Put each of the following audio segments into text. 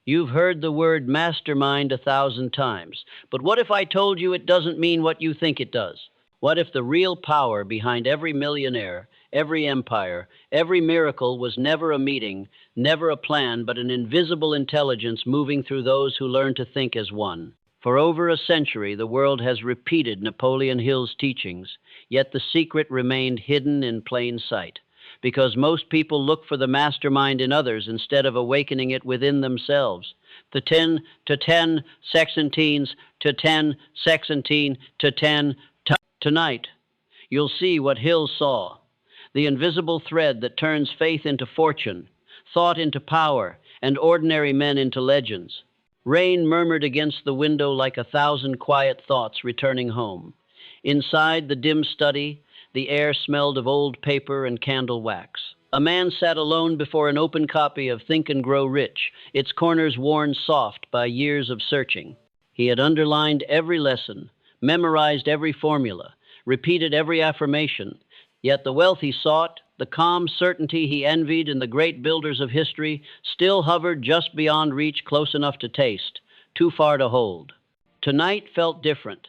You've heard the word mastermind 1,000 times, but what if I told you it doesn't mean what you think it does? What if the real power behind every millionaire, every empire, every miracle was never a meeting, never a plan, but an invisible intelligence moving through those who learn to think as one? For over a century, the world has repeated Napoleon Hill's teachings, yet the secret remained hidden in plain sight, because most people look for the mastermind in others instead of awakening it within themselves. The 10 to 10 sexantines to 10 sexantine to 10 tonight. You'll see what Hill saw, the invisible thread that turns faith into fortune, thought into power, and ordinary men into legends. Rain murmured against the window like 1,000 quiet thoughts returning home. Inside the dim study, the air smelled of old paper and candle wax. A man sat alone before an open copy of Think and Grow Rich, its corners worn soft by years of searching. He had underlined every lesson, memorized every formula, repeated every affirmation, yet the wealth he sought, the calm certainty he envied in the great builders of history, still hovered just beyond reach, close enough to taste, too far to hold. Tonight felt different.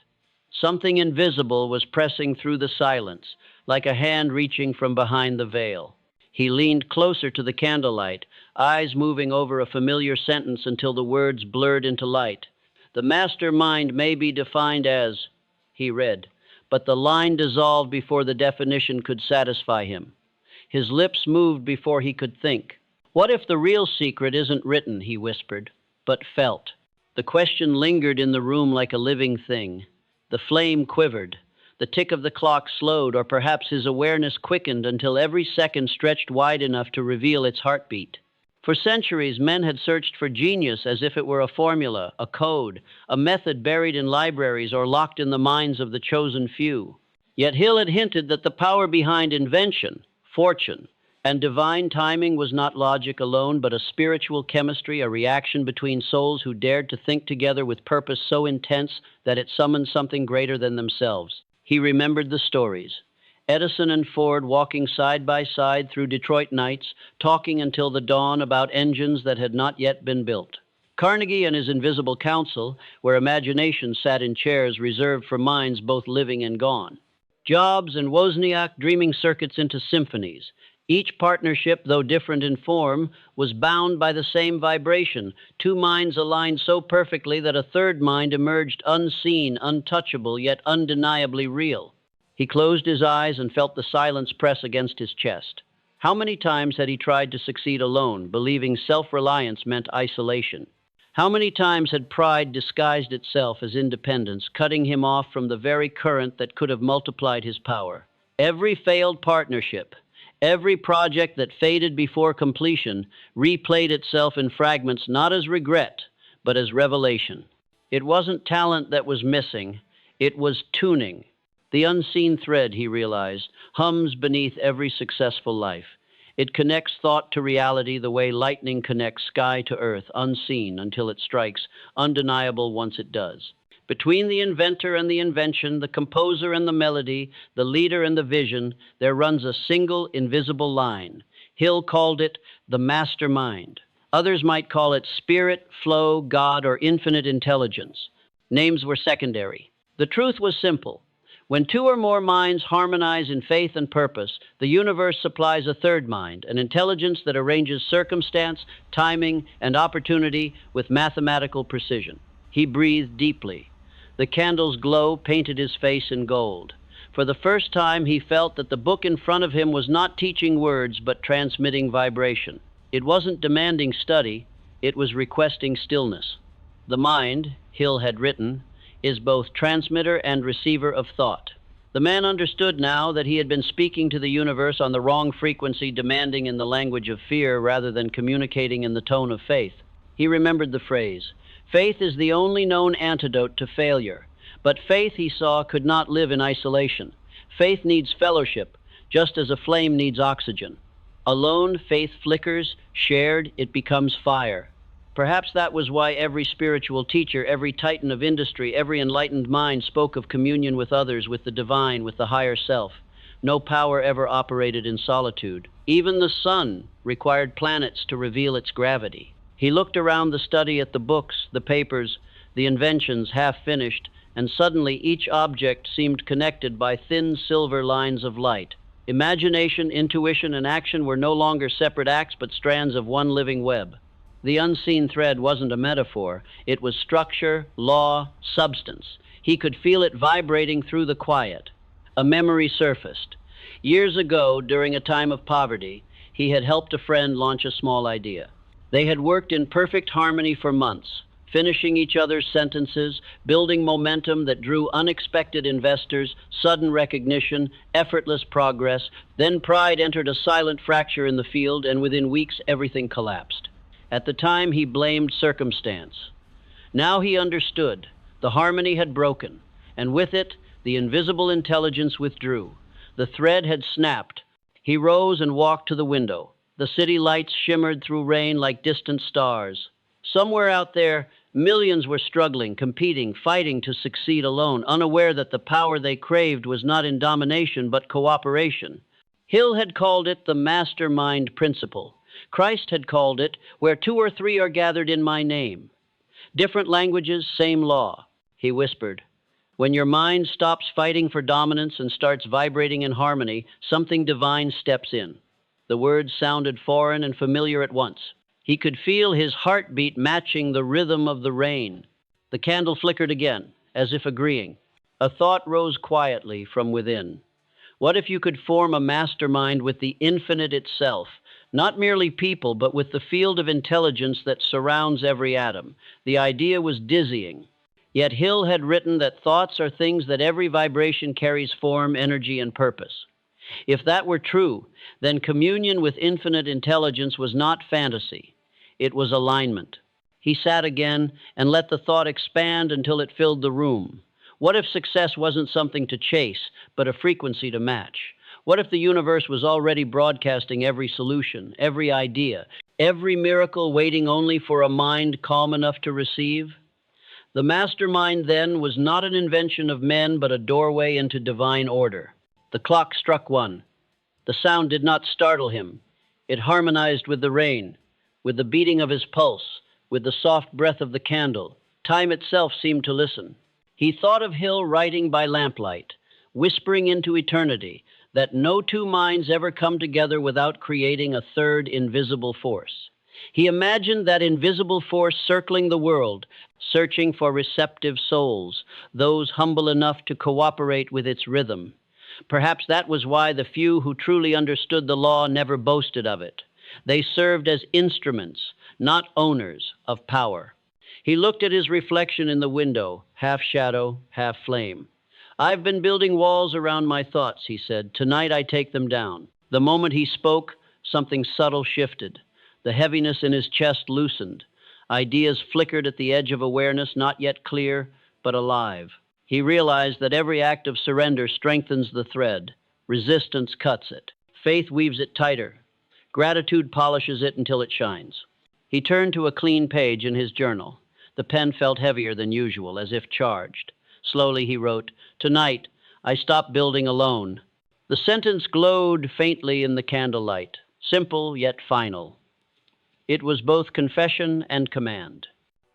Something invisible was pressing through the silence, like a hand reaching from behind the veil. He leaned closer to the candlelight, eyes moving over a familiar sentence until the words blurred into light. The master mind may be defined as, he read, but the line dissolved before the definition could satisfy him. His lips moved before he could think. What if the real secret isn't written, he whispered, but felt? The question lingered in the room like a living thing. The flame quivered. The tick of the clock slowed, or perhaps his awareness quickened until every second stretched wide enough to reveal its heartbeat. For centuries, men had searched for genius as if it were a formula, a code, a method buried in libraries or locked in the minds of the chosen few. Yet Hill had hinted that the power behind invention, fortune, and divine timing was not logic alone, but a spiritual chemistry, a reaction between souls who dared to think together with purpose so intense that it summoned something greater than themselves. He remembered the stories. Edison and Ford walking side by side through Detroit nights, talking until the dawn about engines that had not yet been built. Carnegie and his invisible council, where imagination sat in chairs reserved for minds both living and gone. Jobs and Wozniak dreaming circuits into symphonies. Each partnership, though different in form, was bound by the same vibration, two minds aligned so perfectly that a third mind emerged unseen, untouchable, yet undeniably real. He closed his eyes and felt the silence press against his chest. How many times had he tried to succeed alone, believing self-reliance meant isolation? How many times had pride disguised itself as independence, cutting him off from the very current that could have multiplied his power? Every failed partnership, every project that faded before completion, replayed itself in fragments not as regret, but as revelation. It wasn't talent that was missing, it was tuning. The unseen thread, he realized, hums beneath every successful life. It connects thought to reality the way lightning connects sky to earth, unseen until it strikes, undeniable once it does. Between the inventor and the invention, the composer and the melody, the leader and the vision, there runs a single invisible line. Hill called it the master mind. Others might call it spirit, flow, God, or infinite intelligence. Names were secondary. The truth was simple. When two or more minds harmonize in faith and purpose, the universe supplies a third mind, an intelligence that arranges circumstance, timing, and opportunity with mathematical precision. He breathed deeply. The candle's glow painted his face in gold. For the first time, he felt that the book in front of him was not teaching words, but transmitting vibration. It wasn't demanding study, it was requesting stillness. The mind, Hill had written, is both transmitter and receiver of thought. The man understood now that he had been speaking to the universe on the wrong frequency, demanding in the language of fear rather than communicating in the tone of faith. He remembered the phrase, "Faith is the only known antidote to failure." But faith, he saw, could not live in isolation. Faith needs fellowship, just as a flame needs oxygen. Alone, faith flickers. Shared, it becomes fire. Perhaps that was why every spiritual teacher, every titan of industry, every enlightened mind spoke of communion with others, with the divine, with the higher self. No power ever operated in solitude. Even the sun required planets to reveal its gravity. He looked around the study at the books, the papers, the inventions half finished, and suddenly each object seemed connected by thin silver lines of light. Imagination, intuition, and action were no longer separate acts, but strands of one living web. The unseen thread wasn't a metaphor. It was structure, law, substance. He could feel it vibrating through the quiet. A memory surfaced. Years ago, during a time of poverty, he had helped a friend launch a small idea. They had worked in perfect harmony for months, finishing each other's sentences, building momentum that drew unexpected investors, sudden recognition, effortless progress. Then pride entered a silent fracture in the field, and within weeks everything collapsed. At the time, he blamed circumstance. Now he understood. The harmony had broken, and with it, the invisible intelligence withdrew. The thread had snapped. He rose and walked to the window. The city lights shimmered through rain like distant stars. Somewhere out there, millions were struggling, competing, fighting to succeed alone, unaware that the power they craved was not in domination but cooperation. Hill had called it the Mastermind Principle. Christ had called it, where two or three are gathered in my name. Different languages, same law. He whispered, when your mind stops fighting for dominance and starts vibrating in harmony, something divine steps in. The words sounded foreign and familiar at once. He could feel his heartbeat matching the rhythm of the rain. The candle flickered again, as if agreeing. A thought rose quietly from within. What if you could form a mastermind with the infinite itself? Not merely people, but with the field of intelligence that surrounds every atom. The idea was dizzying. Yet Hill had written that thoughts are things that every vibration carries form, energy, and purpose. If that were true, then communion with infinite intelligence was not fantasy. It was alignment. He sat again and let the thought expand until it filled the room. What if success wasn't something to chase, but a frequency to match? What if the universe was already broadcasting every solution, every idea, every miracle waiting only for a mind calm enough to receive? The mastermind then was not an invention of men, but a doorway into divine order. The clock struck 1. The sound did not startle him. It harmonized with the rain, with the beating of his pulse, with the soft breath of the candle. Time itself seemed to listen. He thought of Hill writing by lamplight, whispering into eternity, that no two minds ever come together without creating a third invisible force. He imagined that invisible force circling the world, searching for receptive souls, those humble enough to cooperate with its rhythm. Perhaps that was why the few who truly understood the law never boasted of it. They served as instruments, not owners, of power. He looked at his reflection in the window, half shadow, half flame. I've been building walls around my thoughts, he said. Tonight I take them down. The moment he spoke, something subtle shifted. The heaviness in his chest loosened. Ideas flickered at the edge of awareness, not yet clear, but alive. He realized that every act of surrender strengthens the thread. Resistance cuts it. Faith weaves it tighter. Gratitude polishes it until it shines. He turned to a clean page in his journal. The pen felt heavier than usual, as if charged. Slowly he wrote, Tonight, I stop building alone. The sentence glowed faintly in the candlelight, simple yet final. It was both confession and command.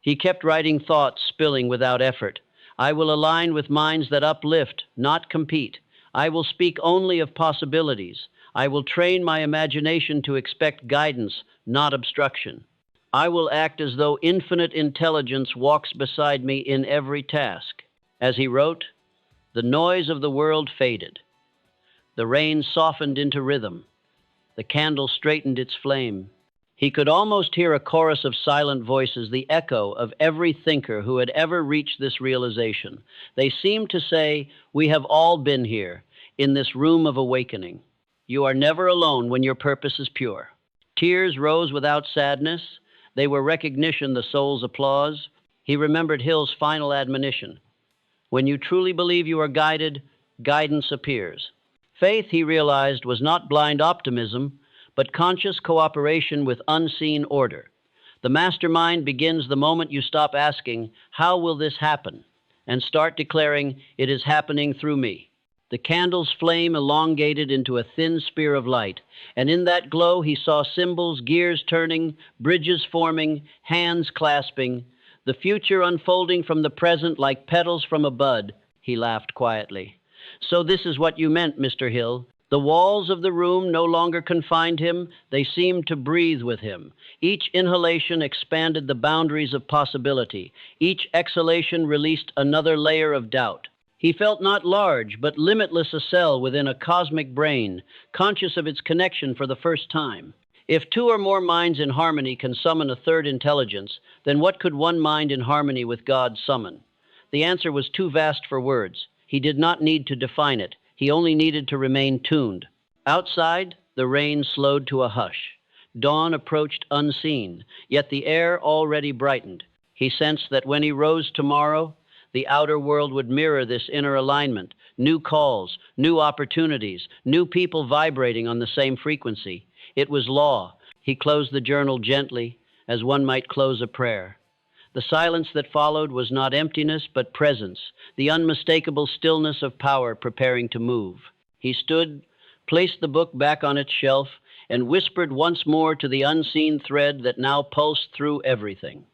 He kept writing thoughts spilling without effort. I will align with minds that uplift, not compete. I will speak only of possibilities. I will train my imagination to expect guidance, not obstruction. I will act as though infinite intelligence walks beside me in every task. As he wrote, the noise of the world faded. The rain softened into rhythm. The candle straightened its flame. He could almost hear a chorus of silent voices, the echo of every thinker who had ever reached this realization. They seemed to say, we have all been here, in this room of awakening. You are never alone when your purpose is pure. Tears rose without sadness. They were recognition, the soul's applause. He remembered Hill's final admonition. When you truly believe you are guided, guidance appears. Faith, he realized, was not blind optimism, but conscious cooperation with unseen order. The mastermind begins the moment you stop asking, how will this happen? And start declaring, it is happening through me. The candle's flame elongated into a thin spear of light, and in that glow he saw symbols, gears turning, bridges forming, hands clasping, the future unfolding from the present like petals from a bud. He laughed quietly. So this is what you meant, Mr. Hill. The walls of the room no longer confined him, they seemed to breathe with him. Each inhalation expanded the boundaries of possibility. Each exhalation released another layer of doubt. He felt not large, but limitless a cell within a cosmic brain, conscious of its connection for the first time. If two or more minds in harmony can summon a third intelligence, then what could one mind in harmony with God summon? The answer was too vast for words. He did not need to define it. He only needed to remain tuned. Outside, the rain slowed to a hush. Dawn approached unseen, yet the air already brightened. He sensed that when he rose tomorrow, the outer world would mirror this inner alignment, new calls, new opportunities, new people vibrating on the same frequency. It was law. He closed the journal gently, as one might close a prayer. The silence that followed was not emptiness, but presence, the unmistakable stillness of power preparing to move. He stood, placed the book back on its shelf, and whispered once more to the unseen thread that now pulsed through everything.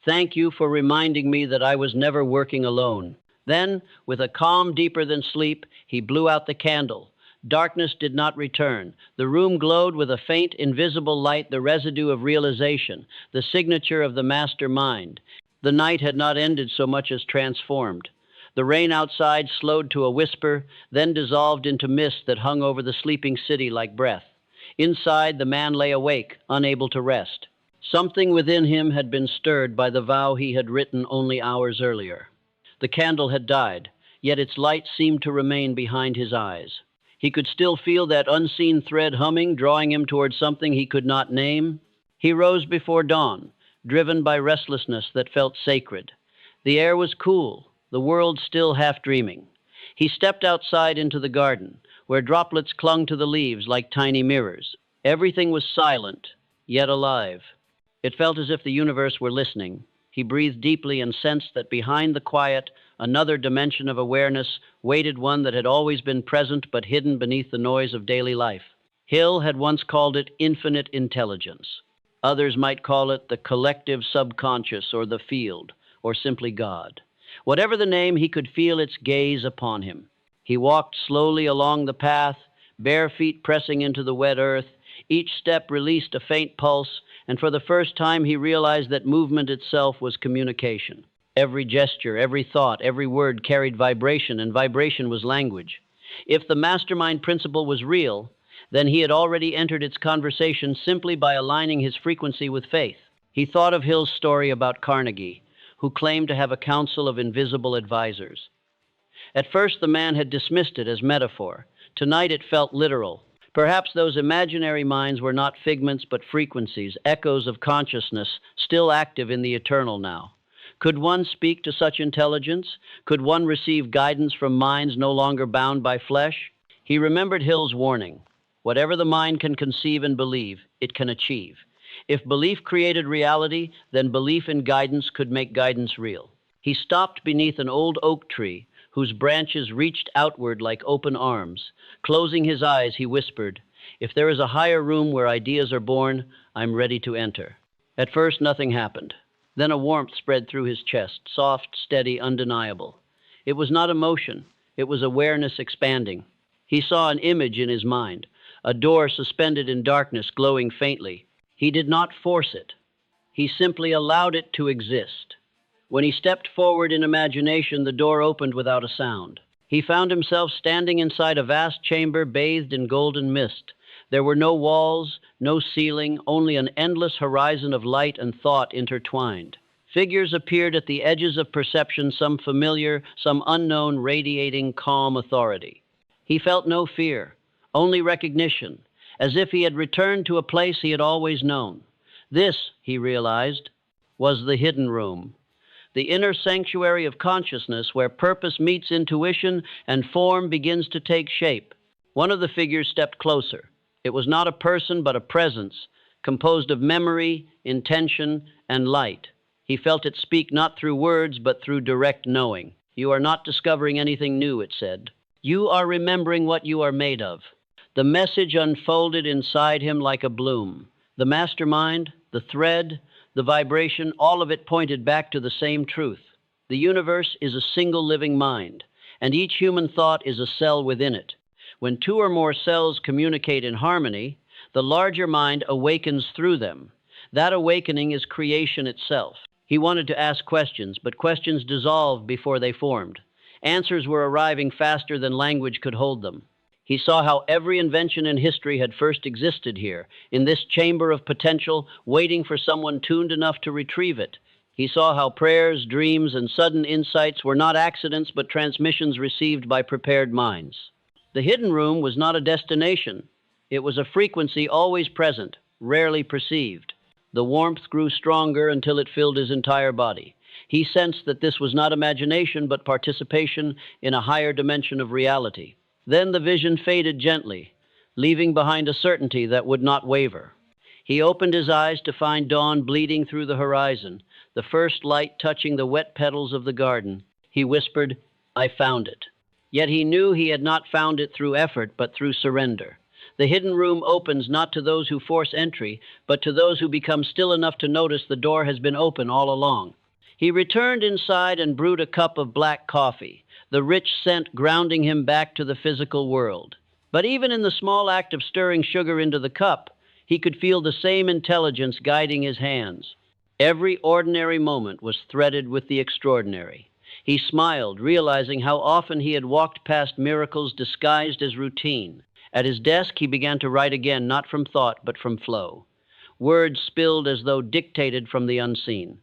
Thank you for reminding me that I was never working alone. Then, with a calm deeper than sleep, he blew out the candle. Darkness did not return. The room glowed with a faint, invisible light, the residue of realization, the signature of the master mind. The night had not ended so much as transformed. The rain outside slowed to a whisper, then dissolved into mist that hung over the sleeping city like breath. Inside, the man lay awake, unable to rest. Something within him had been stirred by the vow he had written only hours earlier. The candle had died, yet its light seemed to remain behind his eyes. He could still feel that unseen thread humming, drawing him toward something he could not name. He rose before dawn, driven by restlessness that felt sacred. The air was cool, the world still half dreaming. He stepped outside into the garden, where droplets clung to the leaves like tiny mirrors. Everything was silent, yet alive. It felt as if the universe were listening. He breathed deeply and sensed that behind the quiet, another dimension of awareness waited, one that had always been present but hidden beneath the noise of daily life. Hill had once called it infinite intelligence. Others might call it the collective subconscious or the field, or simply God. Whatever the name, he could feel its gaze upon him. He walked slowly along the path, bare feet pressing into the wet earth. Each step released a faint pulse, and for the first time he realized that movement itself was communication. Every gesture, every thought, every word carried vibration, and vibration was language. If the mastermind principle was real, then he had already entered its conversation simply by aligning his frequency with faith. He thought of Hill's story about Carnegie, who claimed to have a council of invisible advisors. At first, the man had dismissed it as metaphor. Tonight, it felt literal. Perhaps those imaginary minds were not figments but frequencies, echoes of consciousness, still active in the eternal now. Could one speak to such intelligence? Could one receive guidance from minds no longer bound by flesh? He remembered Hill's warning. Whatever the mind can conceive and believe, it can achieve. If belief created reality, then belief in guidance could make guidance real. He stopped beneath an old oak tree, whose branches reached outward like open arms. Closing his eyes, he whispered, "If there is a higher room where ideas are born, I'm ready to enter." At first, nothing happened. Then a warmth spread through his chest, soft, steady, undeniable. It was not emotion. It was awareness expanding. He saw an image in his mind, a door suspended in darkness, glowing faintly. He did not force it. He simply allowed it to exist. When he stepped forward in imagination, the door opened without a sound. He found himself standing inside a vast chamber bathed in golden mist. There were no walls, no ceiling, only an endless horizon of light and thought intertwined. Figures appeared at the edges of perception, some familiar, some unknown, radiating calm authority. He felt no fear, only recognition, as if he had returned to a place he had always known. This, he realized, was the hidden room, the inner sanctuary of consciousness where purpose meets intuition and form begins to take shape. One of the figures stepped closer. It was not a person, but a presence, composed of memory, intention, and light. He felt it speak not through words, but through direct knowing. "You are not discovering anything new," it said. You are remembering what you are made of. The message unfolded inside him like a bloom. The mastermind, the thread, the vibration, all of it pointed back to the same truth. The universe is a single living mind, and each human thought is a cell within it. When two or more cells communicate in harmony, the larger mind awakens through them. That awakening is creation itself. He wanted to ask questions, but questions dissolved before they formed. Answers were arriving faster than language could hold them. He saw how every invention in history had first existed here, in this chamber of potential, waiting for someone tuned enough to retrieve it. He saw how prayers, dreams, and sudden insights were not accidents but transmissions received by prepared minds. The hidden room was not a destination. It was a frequency always present, rarely perceived. The warmth grew stronger until it filled his entire body. He sensed that this was not imagination but participation in a higher dimension of reality. Then the vision faded gently, leaving behind a certainty that would not waver. He opened his eyes to find dawn bleeding through the horizon, the first light touching the wet petals of the garden. He whispered, "I found it." Yet he knew he had not found it through effort, but through surrender. The hidden room opens not to those who force entry, but to those who become still enough to notice the door has been open all along. He returned inside and brewed a cup of black coffee, the rich scent grounding him back to the physical world. But even in the small act of stirring sugar into the cup, he could feel the same intelligence guiding his hands. Every ordinary moment was threaded with the extraordinary. He smiled, realizing how often he had walked past miracles disguised as routine. At his desk, he began to write again, not from thought, but from flow. Words spilled as though dictated from the unseen.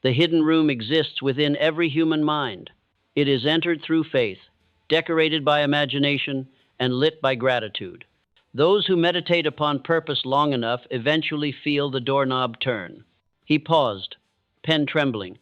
The hidden room exists within every human mind. It is entered through faith, decorated by imagination, and lit by gratitude. Those who meditate upon purpose long enough eventually feel the doorknob turn. He paused, pen trembling.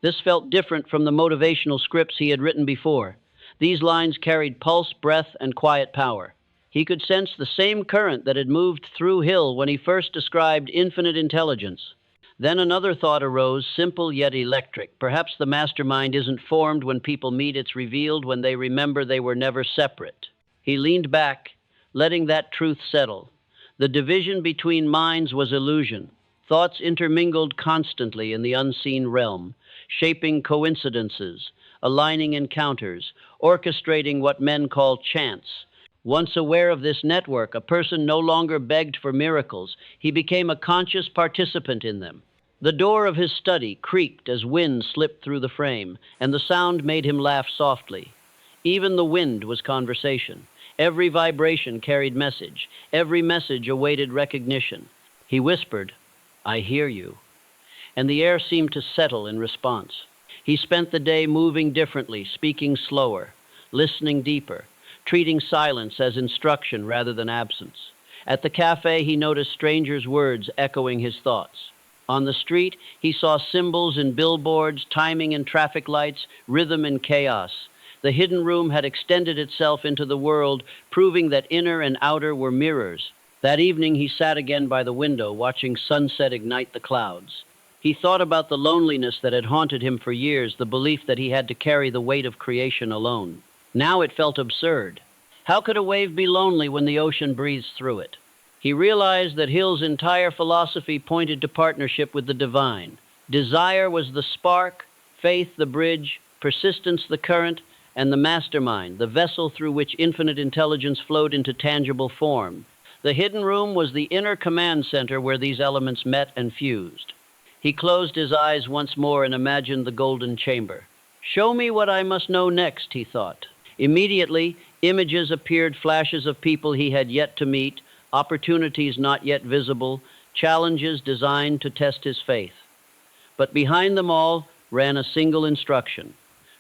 This felt different from the motivational scripts he had written before. These lines carried pulse, breath, and quiet power. He could sense the same current that had moved through Hill when he first described infinite intelligence. Then another thought arose, simple yet electric. Perhaps the mastermind isn't formed when people meet, it's revealed when they remember they were never separate. He leaned back, letting that truth settle. The division between minds was illusion. Thoughts intermingled constantly in the unseen realm, shaping coincidences, aligning encounters, orchestrating what men call chance. Once aware of this network, a person no longer begged for miracles. He became a conscious participant in them. The door of his study creaked as wind slipped through the frame, and the sound made him laugh softly. Even the wind was conversation. Every vibration carried message. Every message awaited recognition. He whispered, "I hear you." And the air seemed to settle in response. He spent the day moving differently, speaking slower, listening deeper, treating silence as instruction rather than absence. At the cafe, he noticed strangers' words echoing his thoughts. On the street, he saw symbols in billboards, timing in traffic lights, rhythm in chaos. The hidden room had extended itself into the world, proving that inner and outer were mirrors. That evening, he sat again by the window, watching sunset ignite the clouds. He thought about the loneliness that had haunted him for years, the belief that he had to carry the weight of creation alone. Now it felt absurd. How could a wave be lonely when the ocean breathes through it? He realized that Hill's entire philosophy pointed to partnership with the divine. Desire was the spark, faith the bridge, persistence the current, and the mastermind, the vessel through which infinite intelligence flowed into tangible form. The hidden room was the inner command center where these elements met and fused. He closed his eyes once more and imagined the golden chamber. "Show me what I must know next," he thought. Immediately, images appeared, flashes of people he had yet to meet, opportunities not yet visible, challenges designed to test his faith. But behind them all ran a single instruction: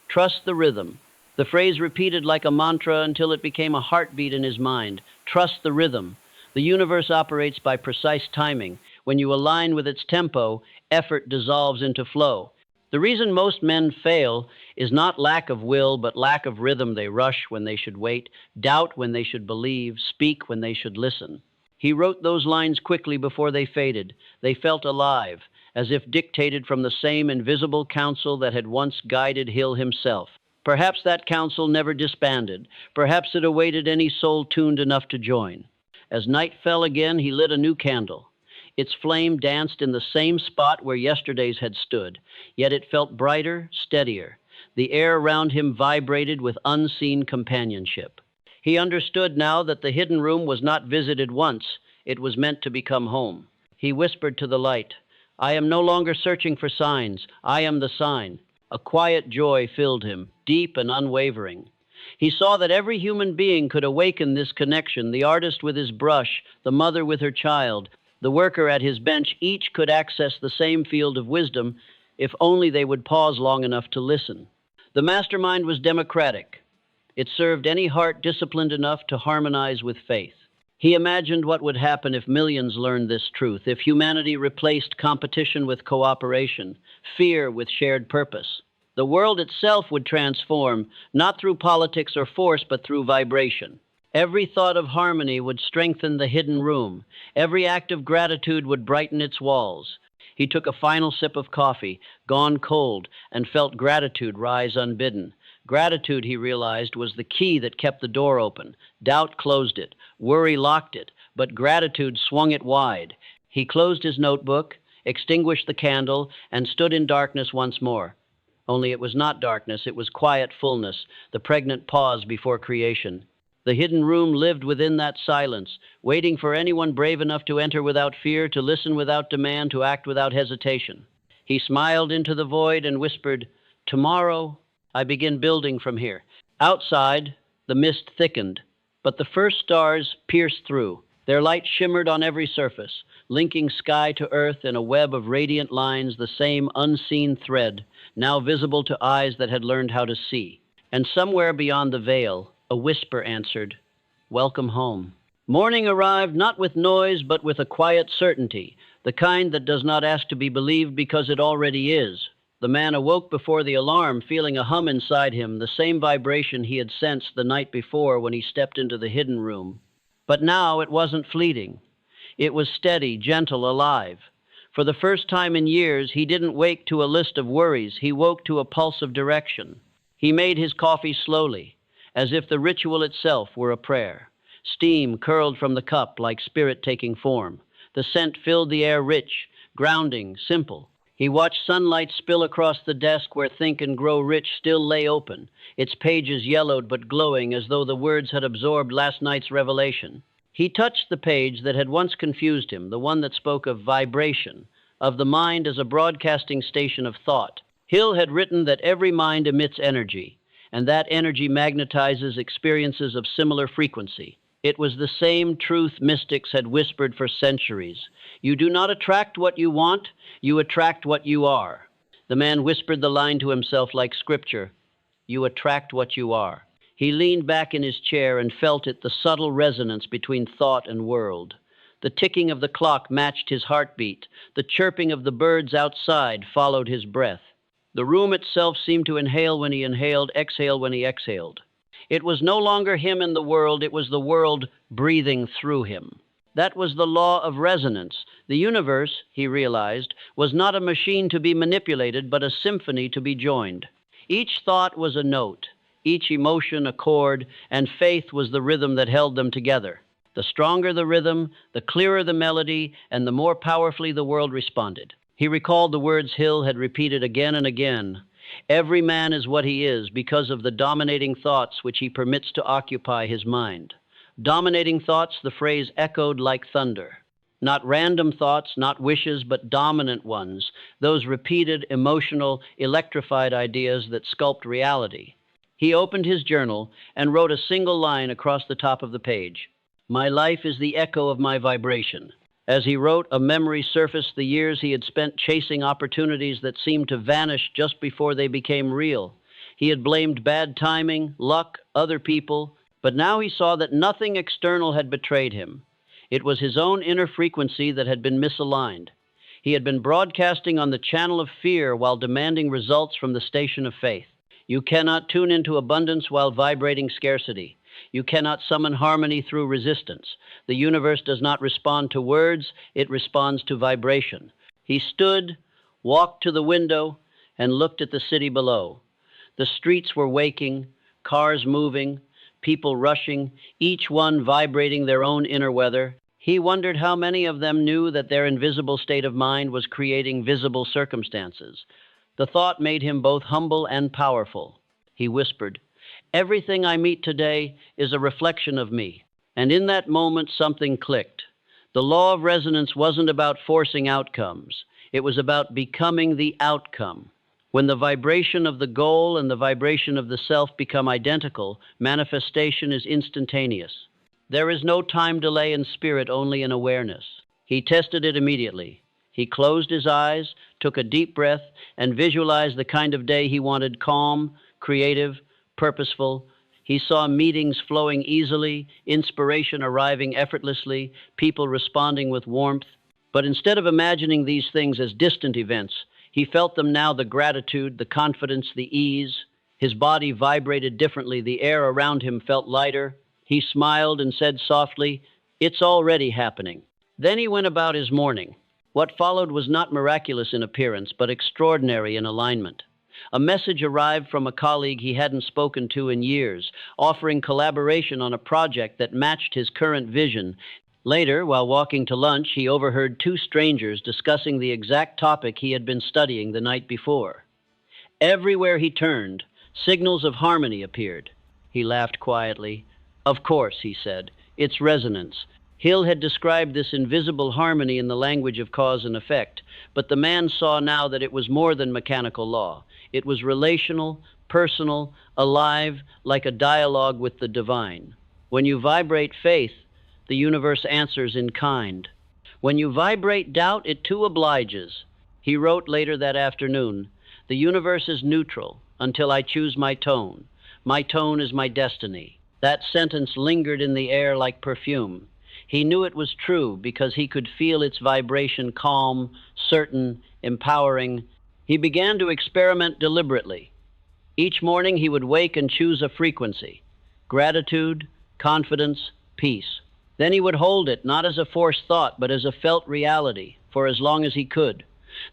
trust the rhythm. The phrase repeated like a mantra until it became a heartbeat in his mind. Trust the rhythm. The universe operates by precise timing. When you align with its tempo, effort dissolves into flow. The reason most men fail is not lack of will, but lack of rhythm. They rush when they should wait, doubt when they should believe, speak when they should listen. He wrote those lines quickly before they faded. They felt alive, as if dictated from the same invisible counsel that had once guided Hill himself. Perhaps that council never disbanded. Perhaps it awaited any soul tuned enough to join. As night fell again, he lit a new candle. Its flame danced in the same spot where yesterday's had stood, yet it felt brighter, steadier. The air around him vibrated with unseen companionship. He understood now that the hidden room was not visited once, it was meant to become home. He whispered to the light, "I am no longer searching for signs, I am the sign." A quiet joy filled him, deep and unwavering. He saw that every human being could awaken this connection, the artist with his brush, the mother with her child, the worker at his bench, each could access the same field of wisdom if only they would pause long enough to listen. The mastermind was democratic. It served any heart disciplined enough to harmonize with faith. He imagined what would happen if millions learned this truth, if humanity replaced competition with cooperation, fear with shared purpose. The world itself would transform, not through politics or force, but through vibration. Every thought of harmony would strengthen the hidden room. Every act of gratitude would brighten its walls. He took a final sip of coffee, gone cold, and felt gratitude rise unbidden. Gratitude, he realized, was the key that kept the door open. Doubt closed it, worry locked it, but gratitude swung it wide. He closed his notebook, extinguished the candle, and stood in darkness once more. Only it was not darkness, it was quiet fullness, the pregnant pause before creation. The hidden room lived within that silence, waiting for anyone brave enough to enter without fear, to listen without demand, to act without hesitation. He smiled into the void and whispered, "Tomorrow, I begin building from here." Outside, the mist thickened, but the first stars pierced through. Their light shimmered on every surface, linking sky to earth in a web of radiant lines, the same unseen thread, now visible to eyes that had learned how to see. And somewhere beyond the veil, a whisper answered, "Welcome home." Morning arrived not with noise, but with a quiet certainty, the kind that does not ask to be believed because it already is. The man awoke before the alarm, feeling a hum inside him, the same vibration he had sensed the night before when he stepped into the hidden room. But now it wasn't fleeting. It was steady, gentle, alive. For the first time in years, he didn't wake to a list of worries. He woke to a pulse of direction. He made his coffee slowly, as if the ritual itself were a prayer. Steam curled from the cup like spirit taking form. The scent filled the air, rich, grounding, simple. He watched sunlight spill across the desk where Think and Grow Rich still lay open, its pages yellowed but glowing as though the words had absorbed last night's revelation. He touched the page that had once confused him, the one that spoke of vibration, of the mind as a broadcasting station of thought. Hill had written that every mind emits energy, and that energy magnetizes experiences of similar frequency. It was the same truth mystics had whispered for centuries. You do not attract what you want, you attract what you are. The man whispered the line to himself like scripture. You attract what you are. He leaned back in his chair and felt it, the subtle resonance between thought and world. The ticking of the clock matched his heartbeat. The chirping of the birds outside followed his breath. The room itself seemed to inhale when he inhaled, exhale when he exhaled. It was no longer him and the world, it was the world breathing through him. That was the law of resonance. The universe, he realized, was not a machine to be manipulated, but a symphony to be joined. Each thought was a note, each emotion a chord, and faith was the rhythm that held them together. The stronger the rhythm, the clearer the melody, and the more powerfully the world responded. He recalled the words Hill had repeated again and again. Every man is what he is because of the dominating thoughts which he permits to occupy his mind. Dominating thoughts, the phrase echoed like thunder. Not random thoughts, not wishes, but dominant ones, those repeated, emotional, electrified ideas that sculpt reality. He opened his journal and wrote a single line across the top of the page. My life is the echo of my vibration. As he wrote, a memory surfaced, the years he had spent chasing opportunities that seemed to vanish just before they became real. He had blamed bad timing, luck, other people, but now he saw that nothing external had betrayed him. It was his own inner frequency that had been misaligned. He had been broadcasting on the channel of fear while demanding results from the station of faith. You cannot tune into abundance while vibrating scarcity. You cannot summon harmony through resistance. The universe does not respond to words, it responds to vibration. He stood, walked to the window, and looked at the city below. The streets were waking, cars moving, people rushing, each one vibrating their own inner weather. He wondered how many of them knew that their invisible state of mind was creating visible circumstances. The thought made him both humble and powerful. He whispered, "Everything I meet today is a reflection of me." And in that moment, something clicked. The law of resonance wasn't about forcing outcomes. It was about becoming the outcome. When the vibration of the goal and the vibration of the self become identical, manifestation is instantaneous. There is no time delay in spirit, only in awareness. He tested it immediately. He closed his eyes, took a deep breath, and visualized the kind of day he wanted: calm, creative, purposeful. He saw meetings flowing easily, inspiration arriving effortlessly, people responding with warmth. But instead of imagining these things as distant events, he felt them now: the gratitude, the confidence, the ease. His body vibrated differently. The air around him felt lighter. He smiled and said softly, "It's already happening." Then he went about his morning. What followed was not miraculous in appearance, but extraordinary in alignment. A message arrived from a colleague he hadn't spoken to in years, offering collaboration on a project that matched his current vision. Later, while walking to lunch, he overheard two strangers discussing the exact topic he had been studying the night before. Everywhere he turned, signals of harmony appeared. He laughed quietly. "Of course," he said, "it's resonance." Hill had described this invisible harmony in the language of cause and effect, but the man saw now that it was more than mechanical law. It was relational, personal, alive, like a dialogue with the divine. When you vibrate faith, the universe answers in kind. When you vibrate doubt, it too obliges. He wrote later that afternoon, "The universe is neutral until I choose my tone. My tone is my destiny." That sentence lingered in the air like perfume. He knew it was true because he could feel its vibration: calm, certain, empowering. He began to experiment deliberately. Each morning he would wake and choose a frequency: gratitude, confidence, peace. Then he would hold it, not as a forced thought, but as a felt reality, for as long as he could.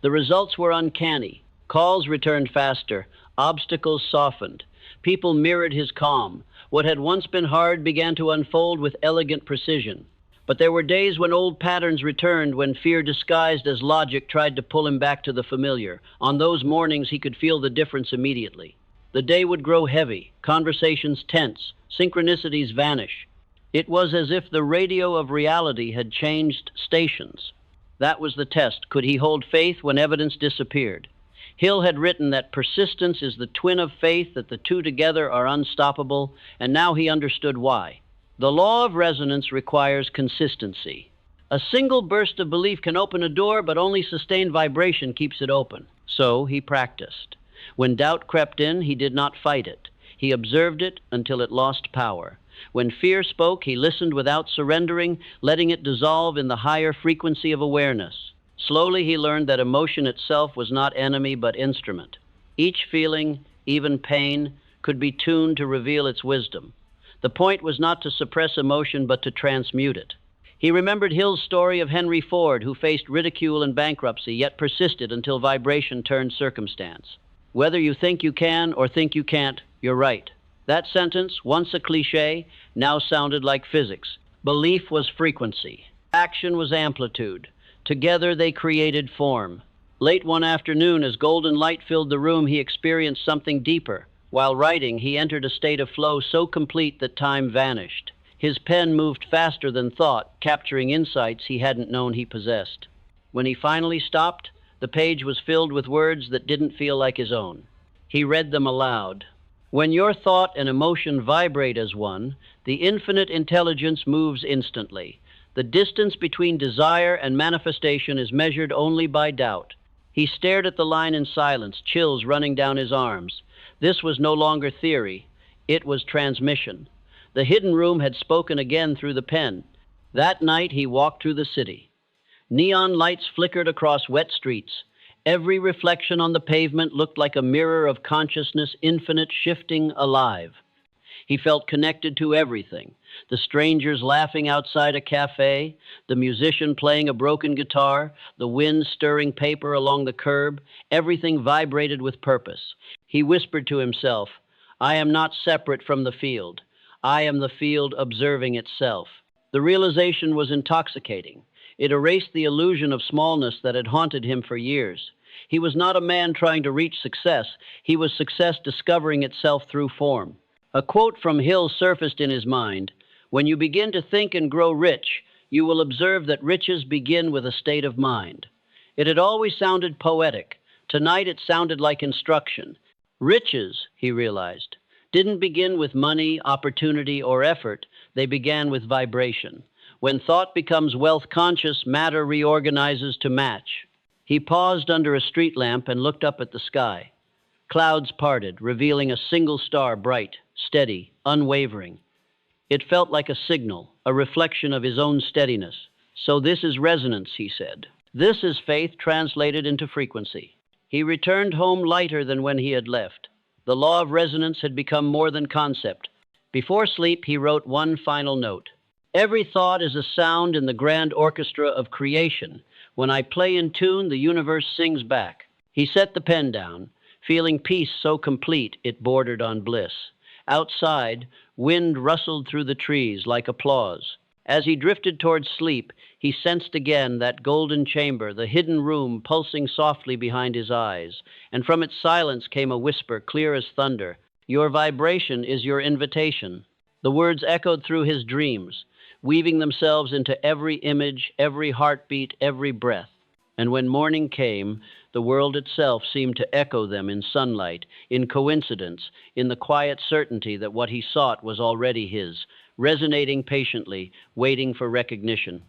The results were uncanny. Calls returned faster. Obstacles softened. People mirrored his calm. What had once been hard began to unfold with elegant precision. But there were days when old patterns returned, when fear disguised as logic tried to pull him back to the familiar. On those mornings, he could feel the difference immediately. The day would grow heavy, conversations tense, synchronicities vanish. It was as if the radio of reality had changed stations. That was the test. Could he hold faith when evidence disappeared? Hill had written that persistence is the twin of faith, that the two together are unstoppable, and now he understood why. The law of resonance requires consistency. A single burst of belief can open a door, but only sustained vibration keeps it open. So he practiced. When doubt crept in, he did not fight it. He observed it until it lost power. When fear spoke, he listened without surrendering, letting it dissolve in the higher frequency of awareness. Slowly he learned that emotion itself was not enemy but instrument. Each feeling, even pain, could be tuned to reveal its wisdom. The point was not to suppress emotion but to transmute it. He remembered Hill's story of Henry Ford, who faced ridicule and bankruptcy, yet persisted until vibration turned circumstance. Whether you think you can or think you can't, you're right. That sentence, once a cliche, now sounded like physics. Belief was frequency. Action was amplitude. Together they created form. Late one afternoon, as golden light filled the room, he experienced something deeper. While writing, he entered a state of flow so complete that time vanished. His pen moved faster than thought, capturing insights he hadn't known he possessed. When he finally stopped, the page was filled with words that didn't feel like his own. He read them aloud. "When your thought and emotion vibrate as one, the infinite intelligence moves instantly. The distance between desire and manifestation is measured only by doubt." He stared at the line in silence, chills running down his arms. This was no longer theory. It was transmission. The hidden room had spoken again through the pen. That night he walked through the city. Neon lights flickered across wet streets. Every reflection on the pavement looked like a mirror of consciousness, infinite, shifting, alive. He felt connected to everything. The strangers laughing outside a cafe, the musician playing a broken guitar, the wind stirring paper along the curb, everything vibrated with purpose. He whispered to himself, I am not separate from the field. I am the field observing itself. The realization was intoxicating. It erased the illusion of smallness that had haunted him for years. He was not a man trying to reach success. He was success discovering itself through form. A quote from Hill surfaced in his mind. When you begin to think and grow rich, you will observe that riches begin with a state of mind. It had always sounded poetic. Tonight it sounded like instruction. Riches, he realized, didn't begin with money, opportunity, or effort. They began with vibration. When thought becomes wealth conscious, matter reorganizes to match. He paused under a street lamp and looked up at the sky. Clouds parted, revealing a single star, bright, steady, unwavering. It felt like a signal, a reflection of his own steadiness. So this is resonance, he said. This is faith translated into frequency. He returned home lighter than when he had left. The law of resonance had become more than concept. Before sleep, he wrote one final note. Every thought is a sound in the grand orchestra of creation. When I play in tune, the universe sings back. He set the pen down, feeling peace so complete it bordered on bliss. Outside, wind rustled through the trees like applause. As he drifted towards sleep, he sensed again that golden chamber, the hidden room pulsing softly behind his eyes, and from its silence came a whisper clear as thunder. Your vibration is your invitation. The words echoed through his dreams, weaving themselves into every image, every heartbeat, every breath. And when morning came, the world itself seemed to echo them in sunlight, in coincidence, in the quiet certainty that what he sought was already his, resonating patiently, waiting for recognition.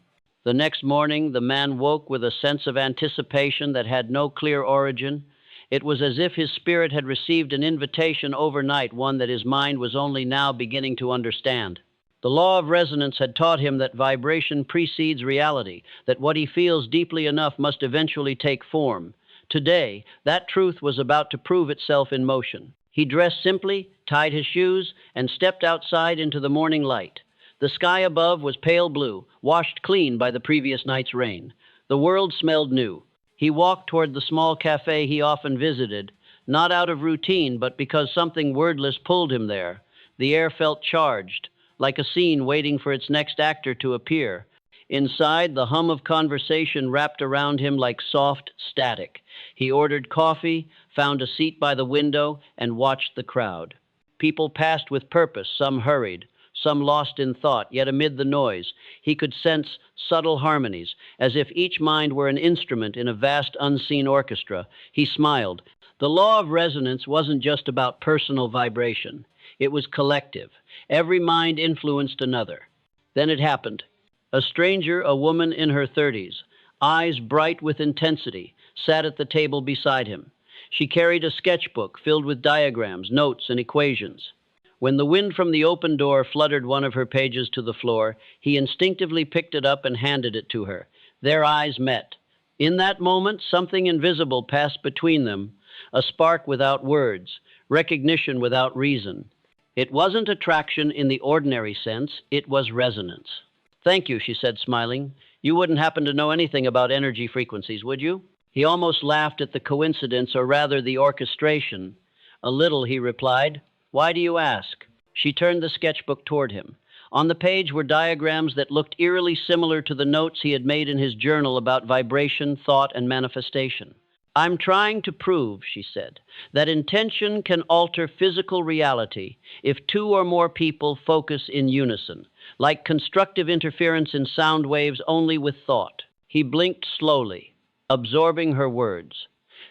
The next morning, the man woke with a sense of anticipation that had no clear origin. It was as if his spirit had received an invitation overnight, one that his mind was only now beginning to understand. The law of resonance had taught him that vibration precedes reality, that what he feels deeply enough must eventually take form. Today, that truth was about to prove itself in motion. He dressed simply, tied his shoes, and stepped outside into the morning light. The sky above was pale blue, washed clean by the previous night's rain. The world smelled new. He walked toward the small cafe he often visited, not out of routine, but because something wordless pulled him there. The air felt charged, like a scene waiting for its next actor to appear. Inside, the hum of conversation wrapped around him like soft static. He ordered coffee, found a seat by the window, and watched the crowd. People passed with purpose, some hurried, some lost in thought, yet amid the noise, he could sense subtle harmonies, as if each mind were an instrument in a vast unseen orchestra. He smiled. The law of resonance wasn't just about personal vibration. It was collective. Every mind influenced another. Then it happened. A stranger, a woman in her 30s, eyes bright with intensity, sat at the table beside him. She carried a sketchbook filled with diagrams, notes, and equations. When the wind from the open door fluttered one of her pages to the floor, he instinctively picked it up and handed it to her. Their eyes met. In that moment, something invisible passed between them, a spark without words, recognition without reason. It wasn't attraction in the ordinary sense, it was resonance. Thank you, she said, smiling. You wouldn't happen to know anything about energy frequencies, would you? He almost laughed at the coincidence, or rather the orchestration. A little, he replied. Why do you ask? She turned the sketchbook toward him. On the page were diagrams that looked eerily similar to the notes he had made in his journal about vibration, thought, and manifestation. I'm trying to prove, she said, that intention can alter physical reality if two or more people focus in unison, like constructive interference in sound waves only with thought. He blinked slowly, absorbing her words.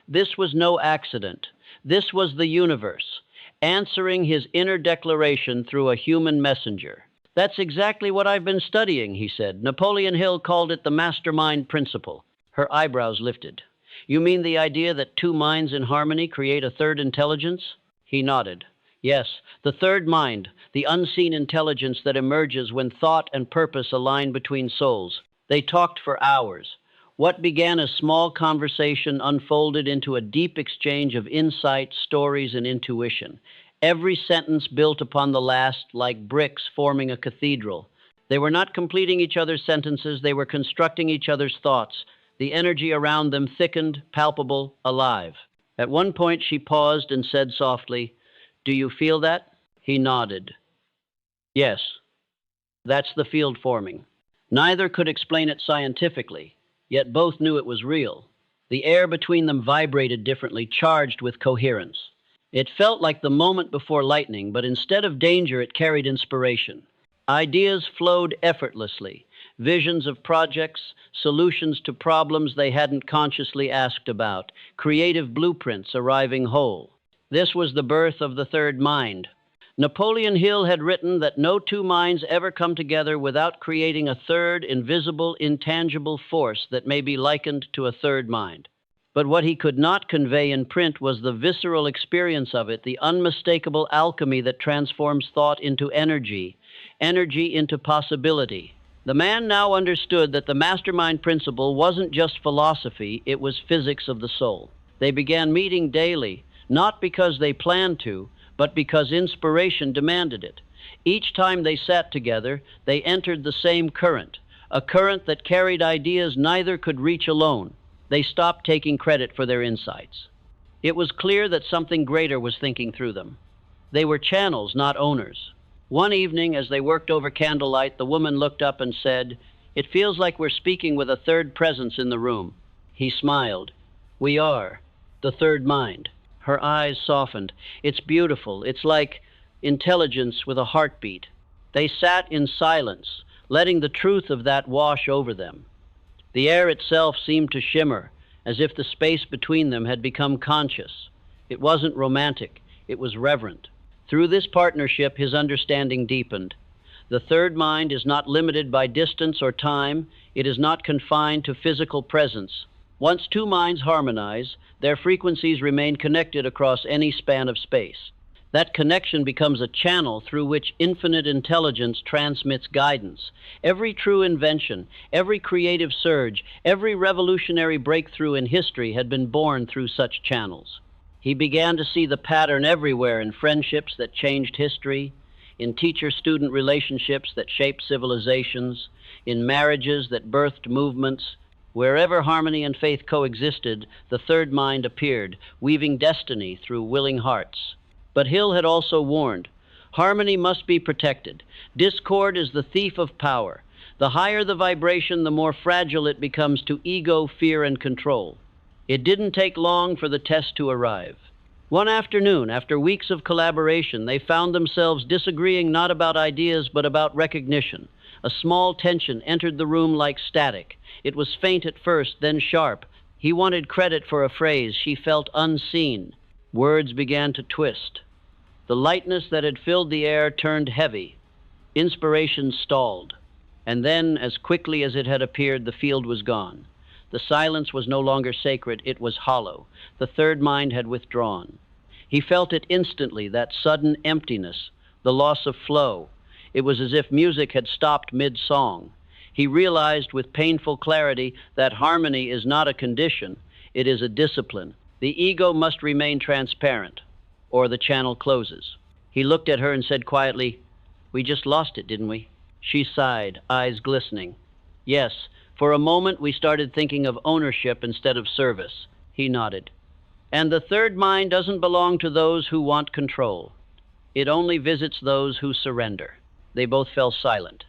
This was no accident. This was the universe, answering his inner declaration through a human messenger. That's exactly what I've been studying, he said. Napoleon Hill called it the Mastermind Principle. Her eyebrows lifted. You mean the idea that two minds in harmony create a third intelligence? He nodded. Yes, the third mind, the unseen intelligence that emerges when thought and purpose align between souls. They talked for hours. What began as small conversation unfolded into a deep exchange of insight, stories, and intuition. Every sentence built upon the last like bricks forming a cathedral. They were not completing each other's sentences, they were constructing each other's thoughts. The energy around them thickened, palpable, alive. At one point, she paused and said softly, "Do you feel that?" He nodded. "Yes, that's the field forming." Neither could explain it scientifically, yet both knew it was real. The air between them vibrated differently, charged with coherence. It felt like the moment before lightning, but instead of danger, it carried inspiration. Ideas flowed effortlessly, visions of projects, solutions to problems they hadn't consciously asked about, creative blueprints arriving whole. This was the birth of the third mind. Napoleon Hill had written that no two minds ever come together without creating a third, invisible, intangible force that may be likened to a third mind. But what he could not convey in print was the visceral experience of it, the unmistakable alchemy that transforms thought into energy, energy into possibility. The man now understood that the mastermind principle wasn't just philosophy, it was physics of the soul. They began meeting daily, not because they planned to, but because inspiration demanded it. Each time they sat together, they entered the same current, a current that carried ideas neither could reach alone. They stopped taking credit for their insights. It was clear that something greater was thinking through them. They were channels, not owners. One evening, as they worked over candlelight, the woman looked up and said, "It feels like we're speaking with a third presence in the room." He smiled. "We are. The third mind." Her eyes softened. "It's beautiful. It's like intelligence with a heartbeat." They sat in silence, letting the truth of that wash over them. The air itself seemed to shimmer, as if the space between them had become conscious. It wasn't romantic, it was reverent. Through this partnership, his understanding deepened. The third mind is not limited by distance or time, it is not confined to physical presence. Once two minds harmonize, their frequencies remain connected across any span of space. That connection becomes a channel through which infinite intelligence transmits guidance. Every true invention, every creative surge, every revolutionary breakthrough in history had been born through such channels. He began to see the pattern everywhere in friendships that changed history, in teacher-student relationships that shaped civilizations, in marriages that birthed movements. Wherever harmony and faith coexisted, the third mind appeared, weaving destiny through willing hearts. But Hill had also warned, harmony must be protected. Discord is the thief of power. The higher the vibration, the more fragile it becomes to ego, fear, and control. It didn't take long for the test to arrive. One afternoon, after weeks of collaboration, they found themselves disagreeing not about ideas, but about recognition. A small tension entered the room like static. It was faint at first, then sharp. He wanted credit for a phrase. She felt unseen. Words began to twist. The lightness that had filled the air turned heavy. Inspiration stalled. And then, as quickly as it had appeared, the field was gone. The silence was no longer sacred, it was hollow. The third mind had withdrawn. He felt it instantly, that sudden emptiness, the loss of flow. It was as if music had stopped mid-song. He realized with painful clarity that harmony is not a condition, it is a discipline. The ego must remain transparent, or the channel closes. He looked at her and said quietly, "We just lost it, didn't we?" She sighed, eyes glistening. "Yes, for a moment we started thinking of ownership instead of service." He nodded. "And the third mind doesn't belong to those who want control. It only visits those who surrender." They both fell silent.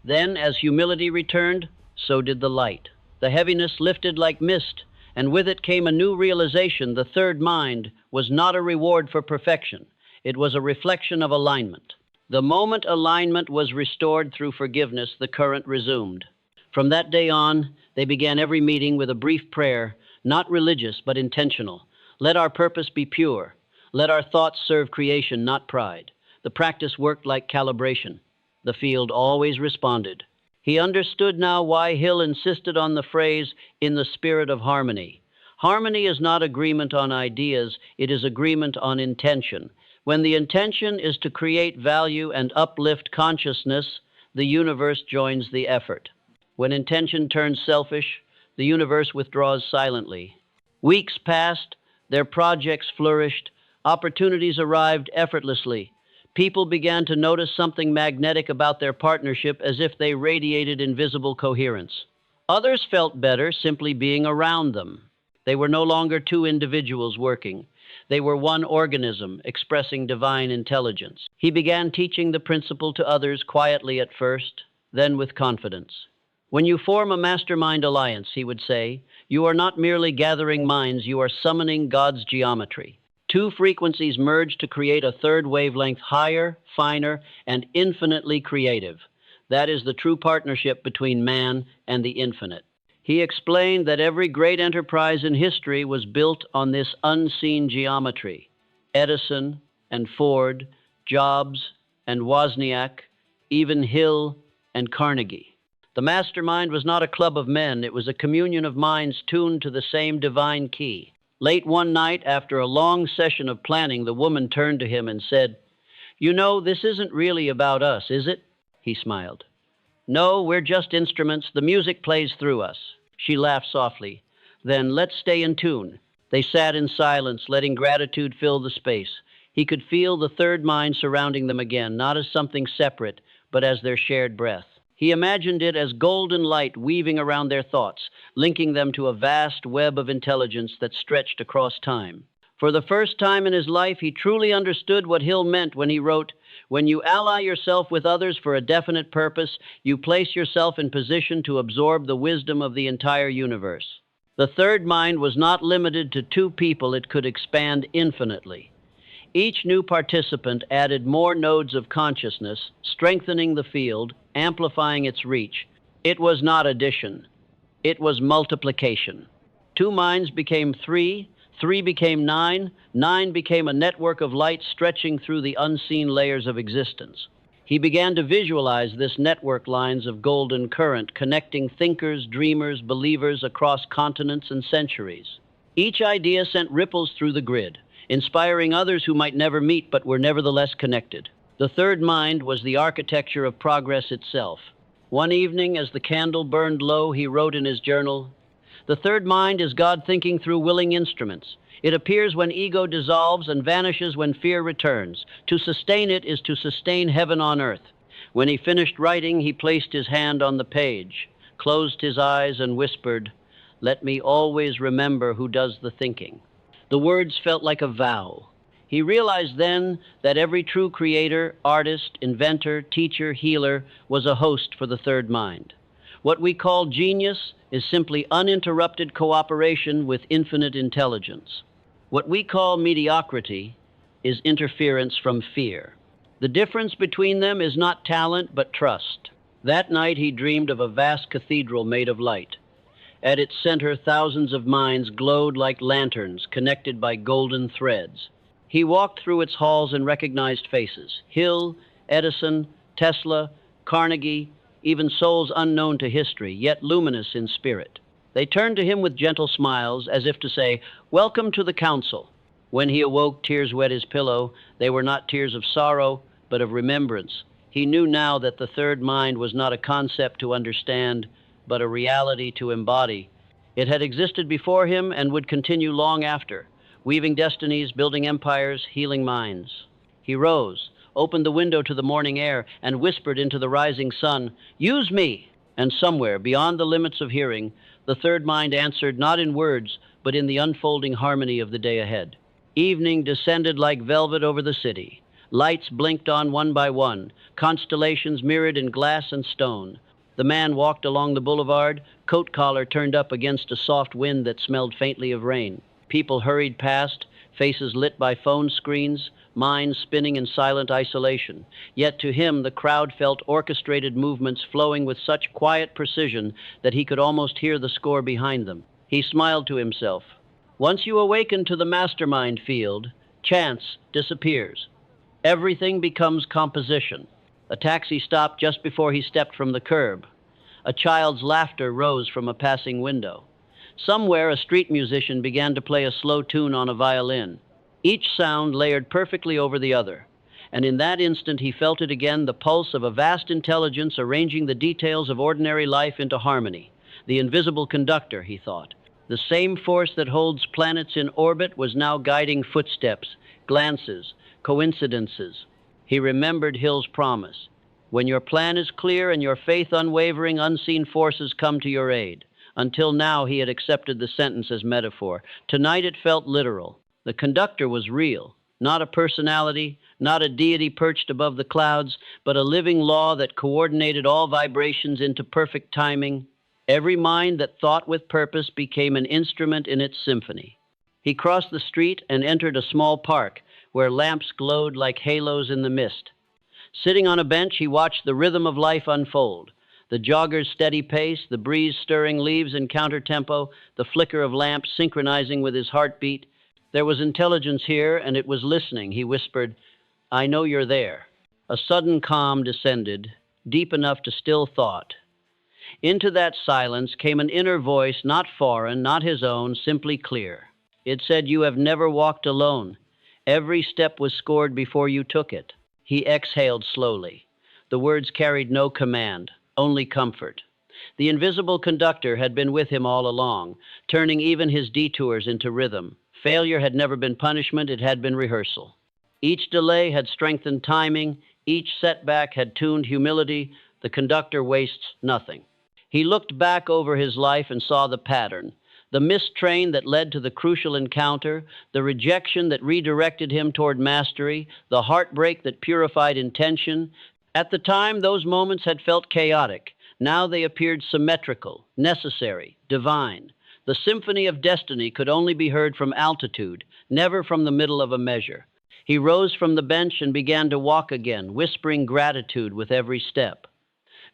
Then, as humility returned, so did the light. The heaviness lifted like mist, and with it came a new realization. The third mind was not a reward for perfection. It was a reflection of alignment. The moment alignment was restored through forgiveness, the current resumed. From that day on, they began every meeting with a brief prayer, not religious, but intentional. Let our purpose be pure. Let our thoughts serve creation, not pride. The practice worked like calibration. The field always responded. He understood now why Hill insisted on the phrase, "in the spirit of harmony." Harmony is not agreement on ideas, it is agreement on intention. When the intention is to create value and uplift consciousness, the universe joins the effort. When intention turns selfish, the universe withdraws silently. Weeks passed, their projects flourished, opportunities arrived effortlessly. People began to notice something magnetic about their partnership, as if they radiated invisible coherence. Others felt better simply being around them. They were no longer two individuals working. They were one organism expressing divine intelligence. He began teaching the principle to others quietly at first, then with confidence. When you form a mastermind alliance, he would say, you are not merely gathering minds, you are summoning God's geometry. Two frequencies merge to create a third wavelength higher, finer, and infinitely creative. That is the true partnership between man and the infinite. He explained that every great enterprise in history was built on this unseen geometry. Edison and Ford, Jobs and Wozniak, even Hill and Carnegie. The mastermind was not a club of men, it was a communion of minds tuned to the same divine key. Late one night, after a long session of planning, the woman turned to him and said, you know, this isn't really about us, is it? He smiled. No, we're just instruments. The music plays through us. She laughed softly. Then let's stay in tune. They sat in silence, letting gratitude fill the space. He could feel the third mind surrounding them again, not as something separate, but as their shared breath. He imagined it as golden light weaving around their thoughts, linking them to a vast web of intelligence that stretched across time. For the first time in his life, he truly understood what Hill meant when he wrote, when you ally yourself with others for a definite purpose, you place yourself in position to absorb the wisdom of the entire universe. The third mind was not limited to two people, it could expand infinitely. Each new participant added more nodes of consciousness, strengthening the field, amplifying its reach. It was not addition, it was multiplication. Two minds became three, three became nine, nine became a network of light stretching through the unseen layers of existence. He began to visualize this network lines of golden current connecting thinkers, dreamers, believers across continents and centuries. Each idea sent ripples through the grid, inspiring others who might never meet but were nevertheless connected. The third mind was the architecture of progress itself. One evening, as the candle burned low, he wrote in his journal, the third mind is God thinking through willing instruments. It appears when ego dissolves and vanishes when fear returns. To sustain it is to sustain heaven on earth. When he finished writing, he placed his hand on the page, closed his eyes and whispered, let me always remember who does the thinking. The words felt like a vow. He realized then that every true creator, artist, inventor, teacher, healer was a host for the third mind. What we call genius is simply uninterrupted cooperation with infinite intelligence. What we call mediocrity is interference from fear. The difference between them is not talent, but trust. That night he dreamed of a vast cathedral made of light. At its center, thousands of minds glowed like lanterns connected by golden threads. He walked through its halls and recognized faces: Hill, Edison, Tesla, Carnegie, even souls unknown to history, yet luminous in spirit. They turned to him with gentle smiles, as if to say, welcome to the council. When he awoke, tears wet his pillow. They were not tears of sorrow, but of remembrance. He knew now that the third mind was not a concept to understand, but a reality to embody. It had existed before him and would continue long after, weaving destinies, building empires, healing minds. He rose, opened the window to the morning air, and whispered into the rising sun, use me! And somewhere, beyond the limits of hearing, the third mind answered not in words, but in the unfolding harmony of the day ahead. Evening descended like velvet over the city. Lights blinked on one by one, constellations mirrored in glass and stone. The man walked along the boulevard, coat collar turned up against a soft wind that smelled faintly of rain. People hurried past, faces lit by phone screens, minds spinning in silent isolation. Yet to him, the crowd felt orchestrated movements flowing with such quiet precision that he could almost hear the score behind them. He smiled to himself. Once you awaken to the mastermind field, chance disappears. Everything becomes composition. A taxi stopped just before he stepped from the curb. A child's laughter rose from a passing window. Somewhere, a street musician began to play a slow tune on a violin. Each sound layered perfectly over the other, and in that instant he felt it again, the pulse of a vast intelligence arranging the details of ordinary life into harmony. The invisible conductor, he thought. The same force that holds planets in orbit was now guiding footsteps, glances, coincidences. He remembered Hill's promise. When your plan is clear and your faith unwavering, unseen forces come to your aid. Until now, he had accepted the sentence as metaphor. Tonight it felt literal. The conductor was real, not a personality, not a deity perched above the clouds, but a living law that coordinated all vibrations into perfect timing. Every mind that thought with purpose became an instrument in its symphony. He crossed the street and entered a small park where lamps glowed like halos in the mist. Sitting on a bench, he watched the rhythm of life unfold. The jogger's steady pace, the breeze stirring leaves in countertempo, the flicker of lamps synchronizing with his heartbeat. There was intelligence here, and it was listening. He whispered, "I know you're there." A sudden calm descended, deep enough to still thought. Into that silence came an inner voice, not foreign, not his own, simply clear. It said, "You have never walked alone. Every step was scored before you took it." He exhaled slowly. The words carried no command, only comfort. The invisible conductor had been with him all along, turning even his detours into rhythm. Failure had never been punishment, it had been rehearsal. Each delay had strengthened timing, each setback had tuned humility. The conductor wastes nothing. He looked back over his life and saw the pattern. The missed train that led to the crucial encounter, the rejection that redirected him toward mastery, the heartbreak that purified intention. At the time, those moments had felt chaotic. Now they appeared symmetrical, necessary, divine. The symphony of destiny could only be heard from altitude, never from the middle of a measure. He rose from the bench and began to walk again, whispering gratitude with every step.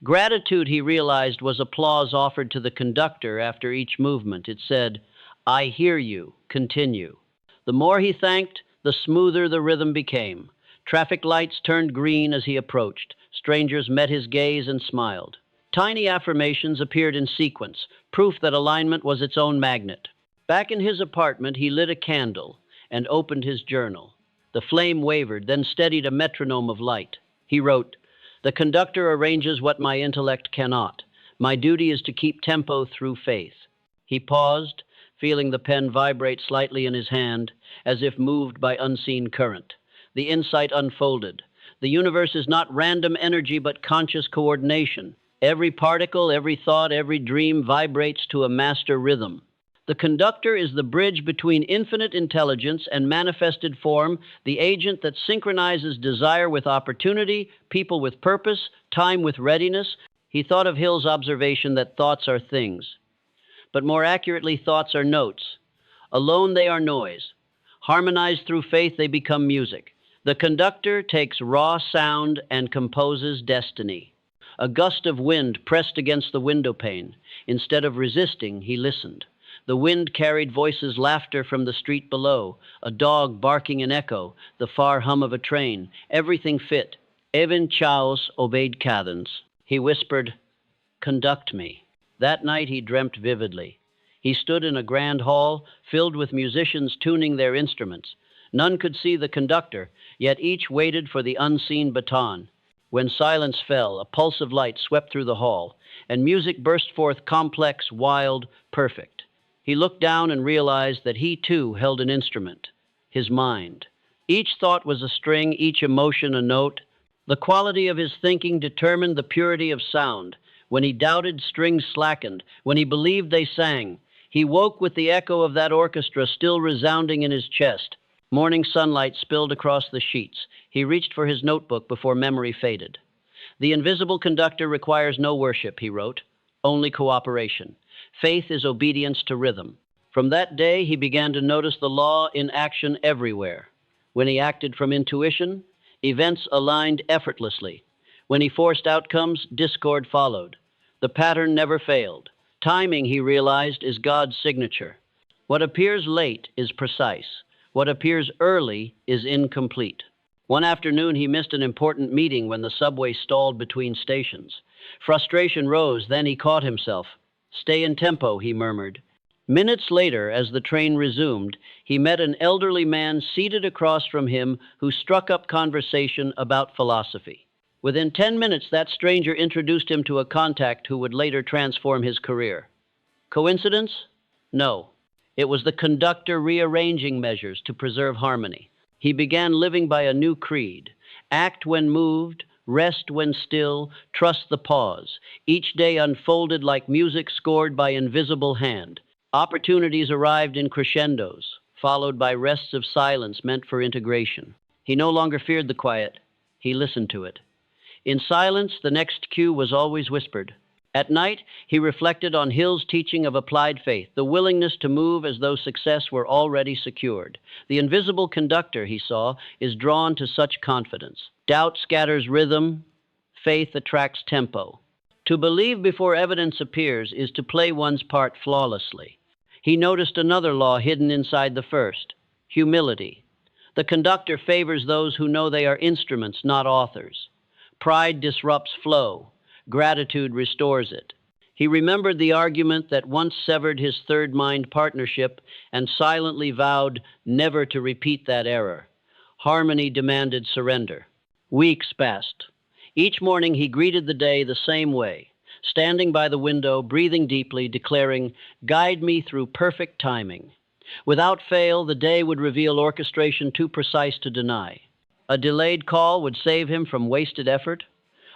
Gratitude, he realized, was applause offered to the conductor after each movement. It said, "I hear you, continue." The more he thanked, the smoother the rhythm became. Traffic lights turned green as he approached. Strangers met his gaze and smiled. Tiny affirmations appeared in sequence, proof that alignment was its own magnet. Back in his apartment, he lit a candle and opened his journal. The flame wavered, then steadied a metronome of light. He wrote, "The conductor arranges what my intellect cannot. My duty is to keep tempo through faith." He paused, feeling the pen vibrate slightly in his hand, as if moved by unseen current. The insight unfolded. The universe is not random energy, but conscious coordination. Every particle, every thought, every dream vibrates to a master rhythm. The conductor is the bridge between infinite intelligence and manifested form, the agent that synchronizes desire with opportunity, people with purpose, time with readiness. He thought of Hill's observation that thoughts are things. But more accurately, thoughts are notes. Alone they are noise. Harmonized through faith, they become music. The conductor takes raw sound and composes destiny. A gust of wind pressed against the window pane. Instead of resisting, he listened. The wind carried voices, laughter from the street below, a dog barking in echo, the far hum of a train. Everything fit. Even chaos obeyed cadence. He whispered, "Conduct me." That night he dreamt vividly. He stood in a grand hall filled with musicians tuning their instruments. None could see the conductor, yet each waited for the unseen baton. When silence fell, a pulse of light swept through the hall, and music burst forth, complex, wild, perfect. He looked down and realized that he too held an instrument, his mind. Each thought was a string, each emotion a note. The quality of his thinking determined the purity of sound. When he doubted, strings slackened. When he believed, they sang. He woke with the echo of that orchestra still resounding in his chest. Morning sunlight spilled across the sheets. He reached for his notebook before memory faded. "The invisible conductor requires no worship," he wrote, "only cooperation. Faith is obedience to rhythm." From that day, he began to notice the law in action everywhere. When he acted from intuition, events aligned effortlessly. When he forced outcomes, discord followed. The pattern never failed. Timing, he realized, is God's signature. What appears late is precise. What appears early is incomplete. One afternoon, he missed an important meeting when the subway stalled between stations. Frustration rose, then he caught himself. "Stay in tempo," he murmured. Minutes later, as the train resumed, he met an elderly man seated across from him who struck up conversation about philosophy. Within 10 minutes, that stranger introduced him to a contact who would later transform his career. Coincidence? No. It was the conductor rearranging measures to preserve harmony. He began living by a new creed: act when moved, Rest when still, trust the pause. Each day unfolded like music scored by invisible hand. Opportunities arrived in crescendos, followed by rests of silence meant for integration. He no longer feared the quiet, he listened to it. In silence, the next cue was always whispered. At night, he reflected on Hill's teaching of applied faith, the willingness to move as though success were already secured. The invisible conductor, he saw, is drawn to such confidence. Doubt scatters rhythm, faith attracts tempo. To believe before evidence appears is to play one's part flawlessly. He noticed another law hidden inside the first: humility. The conductor favors those who know they are instruments, not authors. Pride disrupts flow. Gratitude restores it. He remembered the argument that once severed his third mind partnership and silently vowed never to repeat that error. Harmony demanded surrender. Weeks passed. Each morning he greeted the day the same way, standing by the window, breathing deeply, declaring, "Guide me through perfect timing." Without fail, the day would reveal orchestration too precise to deny. A delayed call would save him from wasted effort.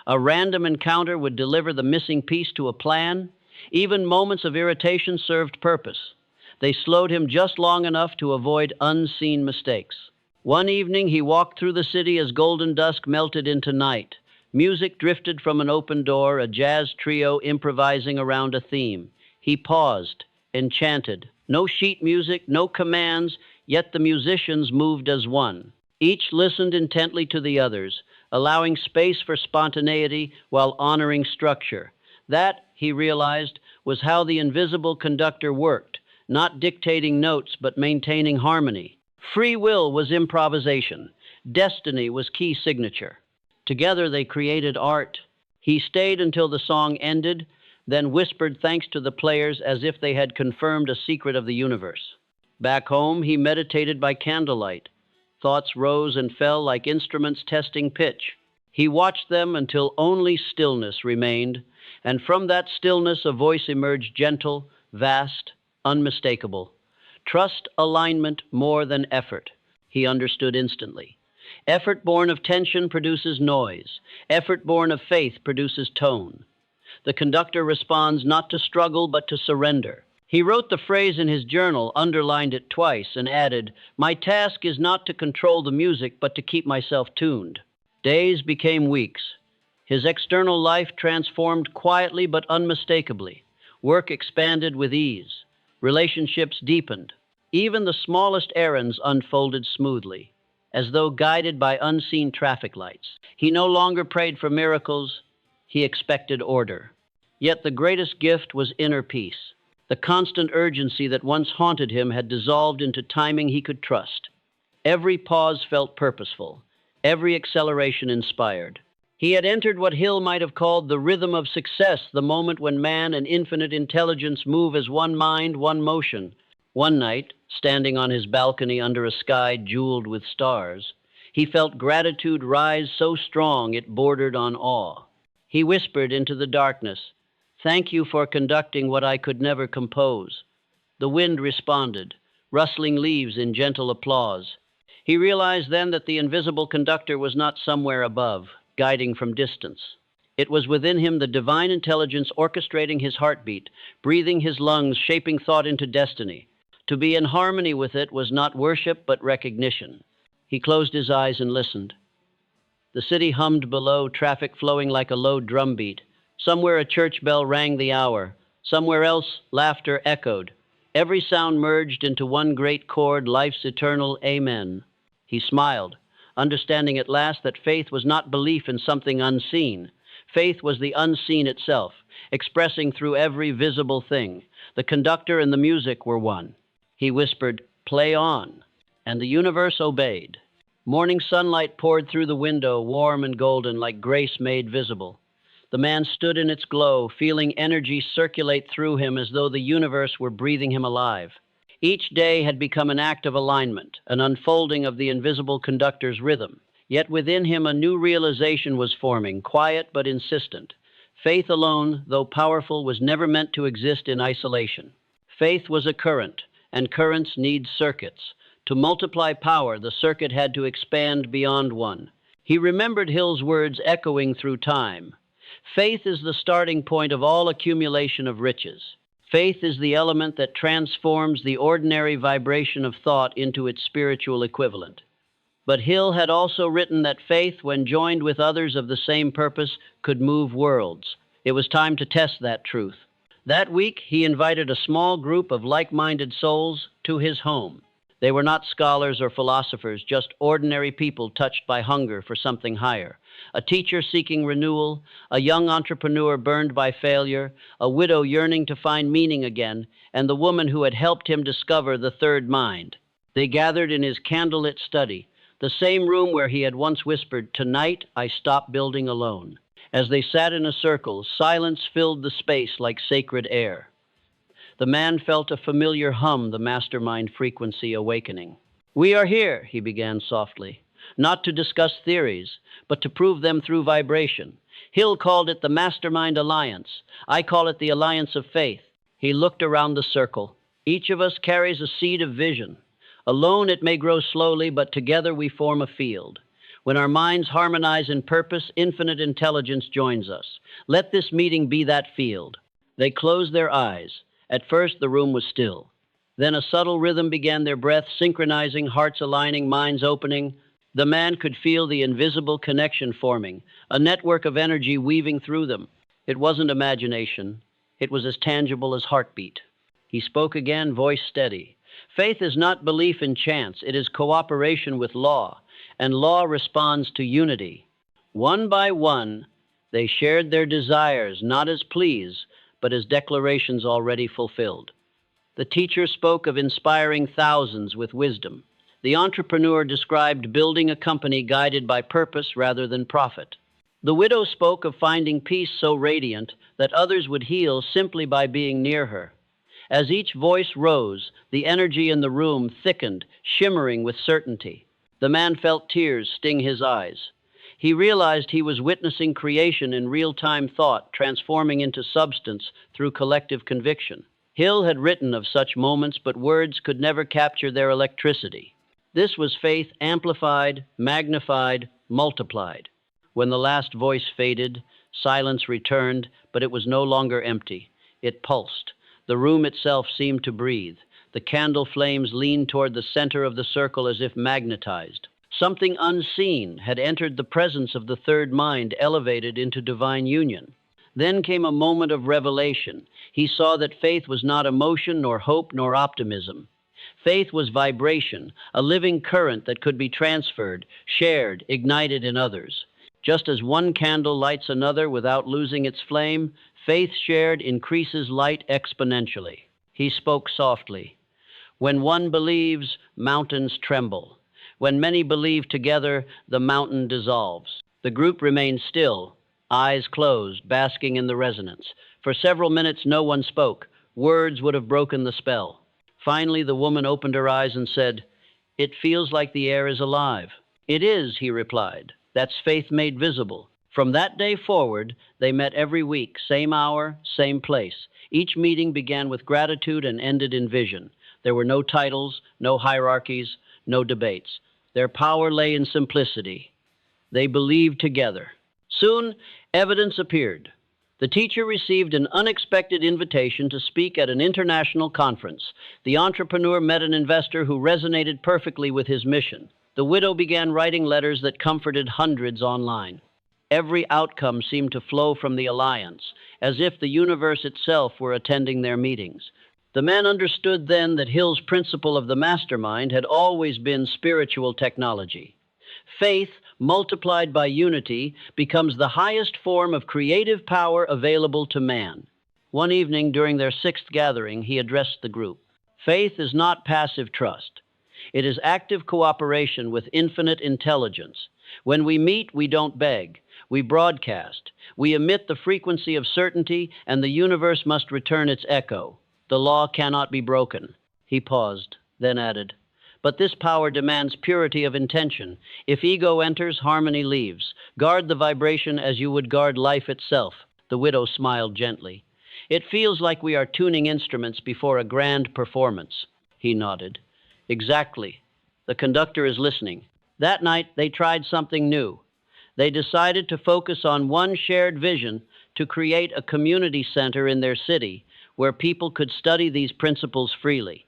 A random encounter would deliver the missing piece to a plan. Even moments of irritation served purpose. They slowed him just long enough to avoid unseen mistakes. One evening he walked through the city as golden dusk melted into night. Music drifted from an open door, a jazz trio improvising around a theme. He paused, enchanted. No sheet music, no commands, yet the musicians moved as one. Each listened intently to the others, allowing space for spontaneity while honoring structure. That, he realized, was how the invisible conductor worked, not dictating notes but maintaining harmony. Free will was improvisation. Destiny was key signature. Together they created art. He stayed until the song ended, then whispered thanks to the players as if they had confirmed a secret of the universe. Back home, he meditated by candlelight. Thoughts rose and fell like instruments testing pitch. He watched them until only stillness remained, and from that stillness a voice emerged, gentle, vast, unmistakable. Trust alignment more than effort, he understood instantly. Effort born of tension produces noise. Effort born of faith produces tone. The conductor responds not to struggle but to surrender. He wrote the phrase in his journal, underlined it twice, and added, "My task is not to control the music, but to keep myself tuned." Days became weeks. His external life transformed quietly but unmistakably. Work expanded with ease. Relationships deepened. Even the smallest errands unfolded smoothly, as though guided by unseen traffic lights. He no longer prayed for miracles, he expected order. Yet the greatest gift was inner peace. The constant urgency that once haunted him had dissolved into timing he could trust. Every pause felt purposeful, every acceleration inspired. He had entered what Hill might have called the rhythm of success, the moment when man and infinite intelligence move as one mind, one motion. One night, standing on his balcony under a sky jeweled with stars, he felt gratitude rise so strong it bordered on awe. He whispered into the darkness, "Thank you for conducting what I could never compose." The wind responded, rustling leaves in gentle applause. He realized then that the invisible conductor was not somewhere above, guiding from distance. It was within him, the divine intelligence orchestrating his heartbeat, breathing his lungs, shaping thought into destiny. To be in harmony with it was not worship, but recognition. He closed his eyes and listened. The city hummed below, traffic flowing like a low drumbeat. Somewhere a church bell rang the hour. Somewhere else, laughter echoed. Every sound merged into one great chord, life's eternal amen. He smiled, understanding at last that faith was not belief in something unseen. Faith was the unseen itself, expressing through every visible thing. The conductor and the music were one. He whispered, "Play on," and the universe obeyed. Morning sunlight poured through the window, warm and golden, like grace made visible. The man stood in its glow, feeling energy circulate through him as though the universe were breathing him alive. Each day had become an act of alignment, an unfolding of the invisible conductor's rhythm. Yet within him a new realization was forming, quiet but insistent. Faith alone, though powerful, was never meant to exist in isolation. Faith was a current, and currents need circuits. To multiply power, the circuit had to expand beyond one. He remembered Hill's words echoing through time. Faith is the starting point of all accumulation of riches. Faith is the element that transforms the ordinary vibration of thought into its spiritual equivalent. But Hill had also written that faith, when joined with others of the same purpose, could move worlds. It was time to test that truth. That week, he invited a small group of like-minded souls to his home. They were not scholars or philosophers, just ordinary people touched by hunger for something higher. A teacher seeking renewal, a young entrepreneur burned by failure, a widow yearning to find meaning again, and the woman who had helped him discover the third mind. They gathered in his candlelit study, the same room where he had once whispered, "Tonight I stop building alone." As they sat in a circle, silence filled the space like sacred air. The man felt a familiar hum, the mastermind frequency awakening. "We are here," he began softly, "not to discuss theories, but to prove them through vibration. Hill called it the Mastermind Alliance. I call it the Alliance of Faith." He looked around the circle. "Each of us carries a seed of vision. Alone it may grow slowly, but together we form a field. When our minds harmonize in purpose, infinite intelligence joins us. Let this meeting be that field." They closed their eyes. At first, the room was still. Then a subtle rhythm began, their breath synchronizing, hearts aligning, minds opening. The man could feel the invisible connection forming, a network of energy weaving through them. It wasn't imagination. It was as tangible as heartbeat. He spoke again, voice steady. "Faith is not belief in chance. It is cooperation with law, and law responds to unity." One by one, they shared their desires, not as pleas, but as declarations already fulfilled. The teacher spoke of inspiring thousands with wisdom. The entrepreneur described building a company guided by purpose rather than profit. The widow spoke of finding peace so radiant that others would heal simply by being near her. As each voice rose, the energy in the room thickened, shimmering with certainty. The man felt tears sting his eyes. He realized he was witnessing creation in real-time thought, transforming into substance through collective conviction. Hill had written of such moments, but words could never capture their electricity. This was faith amplified, magnified, multiplied. When the last voice faded, silence returned, but it was no longer empty. It pulsed. The room itself seemed to breathe. The candle flames leaned toward the center of the circle as if magnetized. Something unseen had entered the presence of the third mind, elevated into divine union. Then came a moment of revelation. He saw that faith was not emotion, nor hope, nor optimism. Faith was vibration, a living current that could be transferred, shared, ignited in others. Just as one candle lights another without losing its flame, faith shared increases light exponentially. He spoke softly. "When one believes, mountains tremble. When many believe together, the mountain dissolves." The group remained still, eyes closed, basking in the resonance. For several minutes, no one spoke. Words would have broken the spell. Finally, the woman opened her eyes and said, "It feels like the air is alive." "It is," he replied. "That's faith made visible." From that day forward, they met every week, same hour, same place. Each meeting began with gratitude and ended in vision. There were no titles, no hierarchies, no debates. Their power lay in simplicity. They believed together. Soon, evidence appeared. The teacher received an unexpected invitation to speak at an international conference. The entrepreneur met an investor who resonated perfectly with his mission. The widow began writing letters that comforted hundreds online. Every outcome seemed to flow from the alliance, as if the universe itself were attending their meetings. The man understood then that Hill's principle of the mastermind had always been spiritual technology. Faith, multiplied by unity, becomes the highest form of creative power available to man. One evening during their sixth gathering, he addressed the group. Faith is not passive trust. It is active cooperation with infinite intelligence. When we meet, we don't beg. We broadcast. We emit the frequency of certainty, and the universe must return its echo. The law cannot be broken. He paused, then added, "But this power demands purity of intention. If ego enters, harmony leaves. Guard the vibration as you would guard life itself." The widow smiled gently. "It feels like we are tuning instruments before a grand performance." He nodded. "Exactly. The conductor is listening." That night, they tried something new. They decided to focus on one shared vision to create a community center in their city where people could study these principles freely.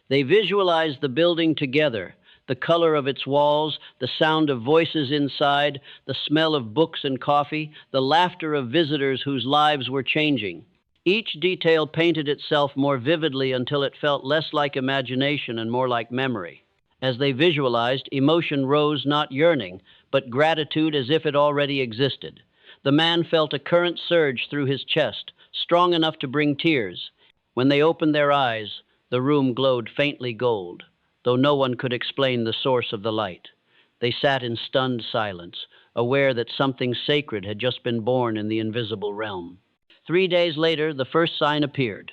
They visualized the building together, the color of its walls, the sound of voices inside, the smell of books and coffee, the laughter of visitors whose lives were changing. Each detail painted itself more vividly until it felt less like imagination and more like memory. As they visualized, emotion rose, not yearning, but gratitude as if it already existed. The man felt a current surge through his chest, strong enough to bring tears. When they opened their eyes, the room glowed faintly gold, though no one could explain the source of the light. They sat in stunned silence, aware that something sacred had just been born in the invisible realm. 3 days later, the first sign appeared.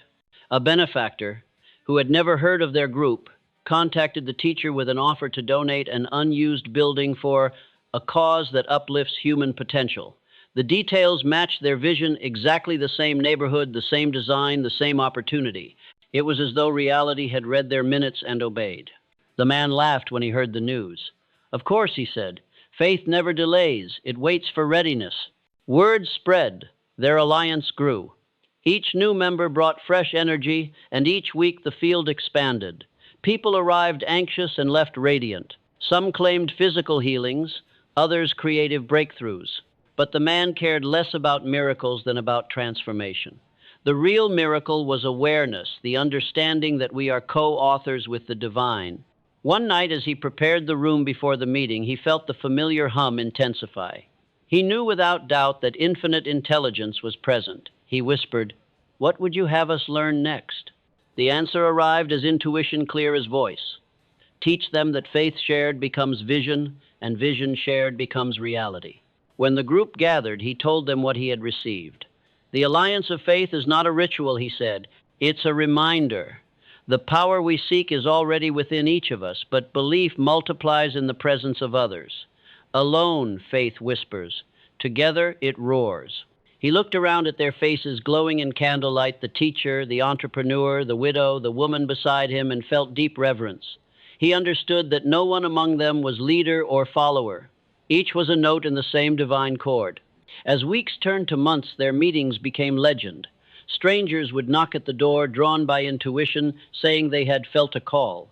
A benefactor, who had never heard of their group, contacted the teacher with an offer to donate an unused building for a cause that uplifts human potential. The details matched their vision: exactly the same neighborhood, the same design, the same opportunity. It was as though reality had read their minutes and obeyed. The man laughed when he heard the news. "Of course," he said, "faith never delays. It waits for readiness." Word spread. Their alliance grew. Each new member brought fresh energy, and each week the field expanded. People arrived anxious and left radiant. Some claimed physical healings, others creative breakthroughs. But the man cared less about miracles than about transformation. The real miracle was awareness, the understanding that we are co-authors with the divine. One night, as he prepared the room before the meeting, he felt the familiar hum intensify. He knew without doubt that infinite intelligence was present. He whispered, "What would you have us learn next?" The answer arrived as intuition clear as voice. "Teach them that faith shared becomes vision, and vision shared becomes reality." When the group gathered, he told them what he had received. "The alliance of faith is not a ritual," he said. "It's a reminder. The power we seek is already within each of us, but belief multiplies in the presence of others. Alone, faith whispers. Together, it roars." He looked around at their faces glowing in candlelight, the teacher, the entrepreneur, the widow, the woman beside him, and felt deep reverence. He understood that no one among them was leader or follower. Each was a note in the same divine chord. As weeks turned to months, their meetings became legend. Strangers would knock at the door, drawn by intuition, saying they had felt a call.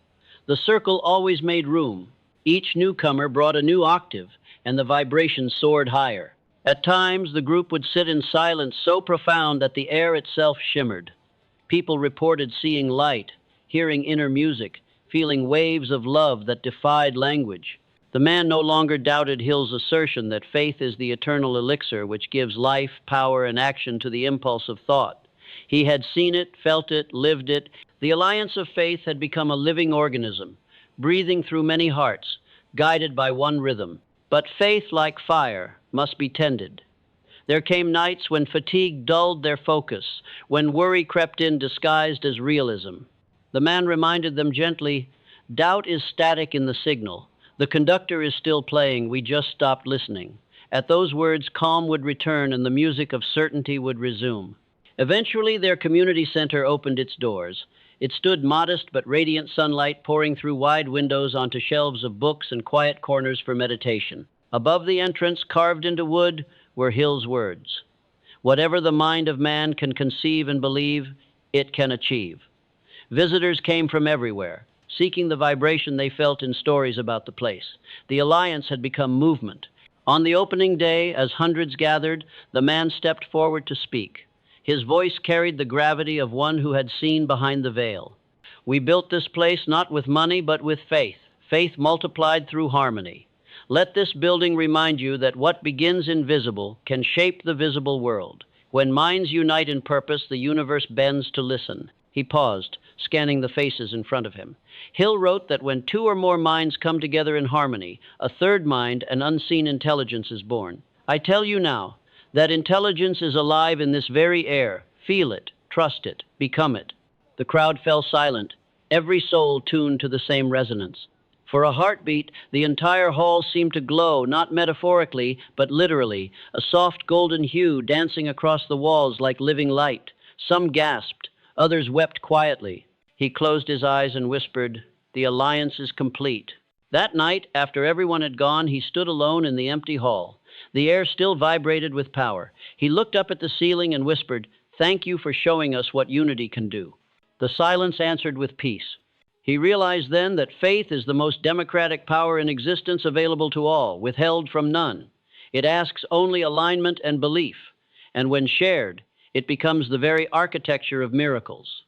The circle always made room. Each newcomer brought a new octave, and the vibration soared higher. At times, the group would sit in silence so profound that the air itself shimmered. People reported seeing light, hearing inner music, feeling waves of love that defied language. The man no longer doubted Hill's assertion that faith is the eternal elixir which gives life, power, and action to the impulse of thought. He had seen it, felt it, lived it. The alliance of faith had become a living organism, breathing through many hearts, guided by one rhythm. But faith, like fire, must be tended. There came nights when fatigue dulled their focus, when worry crept in disguised as realism. The man reminded them gently, "Doubt is static in the signal. The conductor is still playing, we just stopped listening." At those words, calm would return and the music of certainty would resume. Eventually, their community center opened its doors. It stood modest but radiant, sunlight pouring through wide windows onto shelves of books and quiet corners for meditation. Above the entrance, carved into wood, were Hill's words: "Whatever the mind of man can conceive and believe, it can achieve." Visitors came from everywhere, seeking the vibration they felt in stories about the place. The alliance had become movement. On the opening day, as hundreds gathered, the man stepped forward to speak. His voice carried the gravity of one who had seen behind the veil. "We built this place not with money, but with faith. Faith multiplied through harmony. Let this building remind you that what begins invisible can shape the visible world. When minds unite in purpose, the universe bends to listen." He paused, scanning the faces in front of him. Hill wrote that when two or more minds come together in harmony, a third mind, an unseen intelligence, is born. I tell you now, that intelligence is alive in this very air. Feel it, trust it, become it. The crowd fell silent, every soul tuned to the same resonance. For a heartbeat, the entire hall seemed to glow, not metaphorically, but literally, a soft golden hue dancing across the walls like living light. Some gasped, others wept quietly. He closed his eyes and whispered, "The alliance is complete." That night, after everyone had gone, he stood alone in the empty hall. The air still vibrated with power. He looked up at the ceiling and whispered, "Thank you for showing us what unity can do." The silence answered with peace. He realized then that faith is the most democratic power in existence, available to all, withheld from none. It asks only alignment and belief, and when shared, it becomes the very architecture of miracles.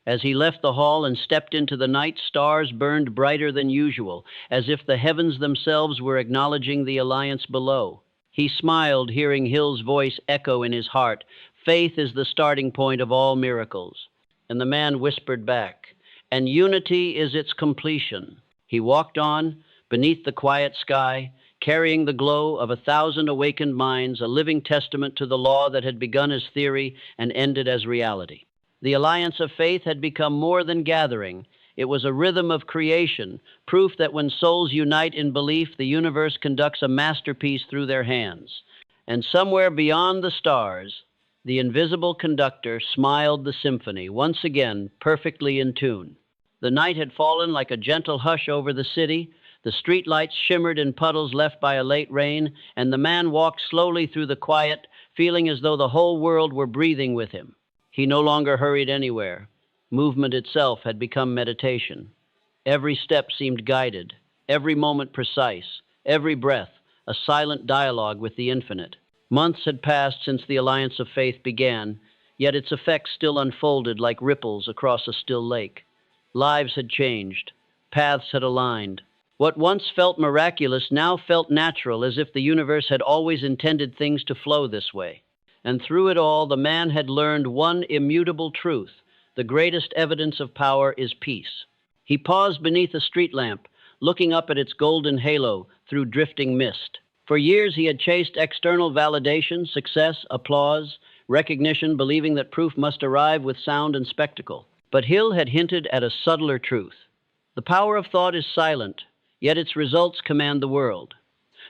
As he left the hall and stepped into the night, stars burned brighter than usual, as if the heavens themselves were acknowledging the alliance below. He smiled, hearing Hill's voice echo in his heart, "Faith is the starting point of all miracles." And the man whispered back, "And unity is its completion." He walked on, beneath the quiet sky, carrying the glow of 1,000 awakened minds, a living testament to the law that had begun as theory and ended as reality. The alliance of faith had become more than gathering. It was a rhythm of creation, proof that when souls unite in belief, the universe conducts a masterpiece through their hands. And somewhere beyond the stars, the invisible conductor smiled the symphony, once again perfectly in tune. The night had fallen like a gentle hush over the city. The street lights shimmered in puddles left by a late rain, and the man walked slowly through the quiet, feeling as though the whole world were breathing with him. He no longer hurried anywhere. Movement itself had become meditation. Every step seemed guided, every moment precise, every breath a silent dialogue with the infinite. Months had passed since the alliance of faith began, yet its effects still unfolded like ripples across a still lake. Lives had changed, paths had aligned. What once felt miraculous now felt natural, as if the universe had always intended things to flow this way. And through it all, the man had learned one immutable truth: the greatest evidence of power is peace. He paused beneath a street lamp, looking up at its golden halo through drifting mist. For years he had chased external validation, success, applause, recognition, believing that proof must arrive with sound and spectacle. But Hill had hinted at a subtler truth. The power of thought is silent, yet its results command the world.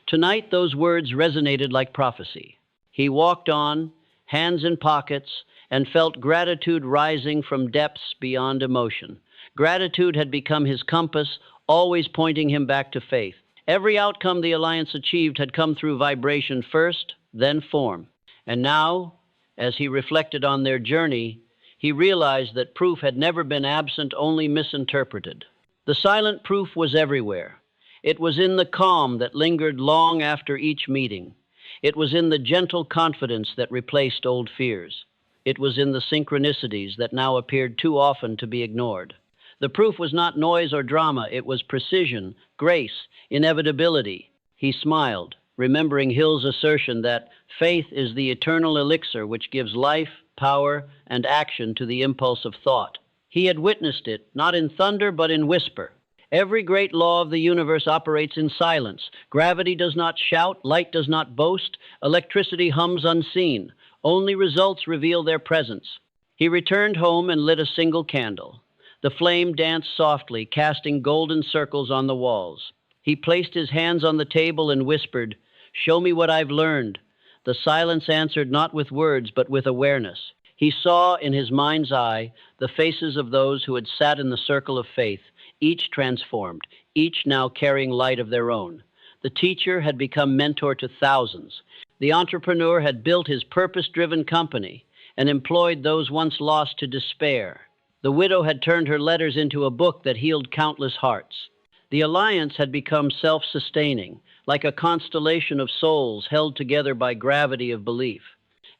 Tonight those words resonated like prophecy. He walked on, hands in pockets, and felt gratitude rising from depths beyond emotion. Gratitude had become his compass, always pointing him back to faith. Every outcome the alliance achieved had come through vibration first, then form. And now, as he reflected on their journey, he realized that proof had never been absent, only misinterpreted. The silent proof was everywhere. It was in the calm that lingered long after each meeting. It was in the gentle confidence that replaced old fears. It was in the synchronicities that now appeared too often to be ignored. The proof was not noise or drama. It was precision, grace, inevitability. He smiled, remembering Hill's assertion that faith is the eternal elixir which gives life, power, and action to the impulse of thought. He had witnessed it, not in thunder, but in whisper. Every great law of the universe operates in silence. Gravity does not shout, light does not boast, electricity hums unseen. Only results reveal their presence. He returned home and lit a single candle. The flame danced softly, casting golden circles on the walls. He placed his hands on the table and whispered, "Show me what I've learned." The silence answered not with words, but with awareness. He saw in his mind's eye the faces of those who had sat in the circle of faith, each transformed, each now carrying light of their own. The teacher had become mentor to thousands. The entrepreneur had built his purpose-driven company and employed those once lost to despair. The widow had turned her letters into a book that healed countless hearts. The alliance had become self-sustaining, like a constellation of souls held together by gravity of belief.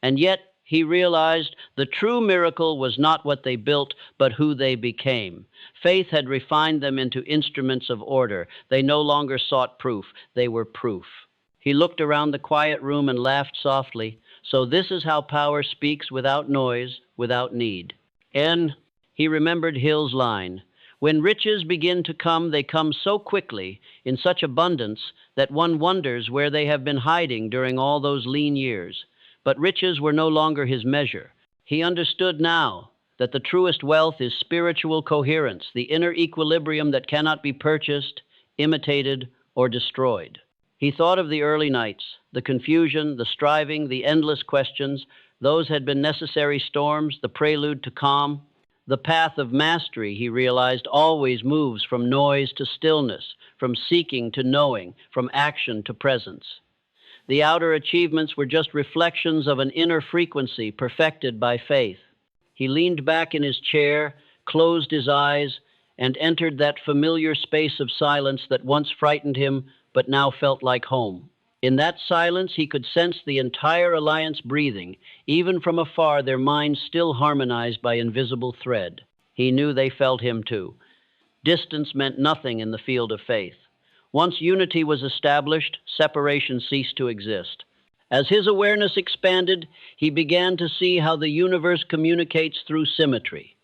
And yet, he realized the true miracle was not what they built, but who they became. Faith had refined them into instruments of order. They no longer sought proof, they were proof. He looked around the quiet room and laughed softly. So this is how power speaks, without noise, without need. And he remembered Hill's line, "When riches begin to come, they come so quickly, in such abundance, that one wonders where they have been hiding during all those lean years." But riches were no longer his measure. He understood now that the truest wealth is spiritual coherence, the inner equilibrium that cannot be purchased, imitated, or destroyed. He thought of the early nights, the confusion, the striving, the endless questions. Those had been necessary storms, the prelude to calm. The path of mastery, he realized, always moves from noise to stillness, from seeking to knowing, from action to presence. The outer achievements were just reflections of an inner frequency perfected by faith. He leaned back in his chair, closed his eyes, and entered that familiar space of silence that once frightened him but now felt like home. In that silence, he could sense the entire alliance breathing. Even from afar, their minds still harmonized by invisible thread. He knew they felt him too. Distance meant nothing in the field of faith. Once unity was established, separation ceased to exist. As his awareness expanded, he began to see how the universe communicates through symmetry.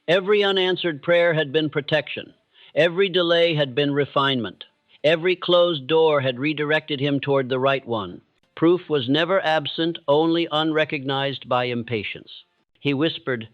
Every unanswered prayer had been protection. Every delay had been refinement. Every closed door had redirected him toward the right one. Proof was never absent, only unrecognized by impatience. He whispered,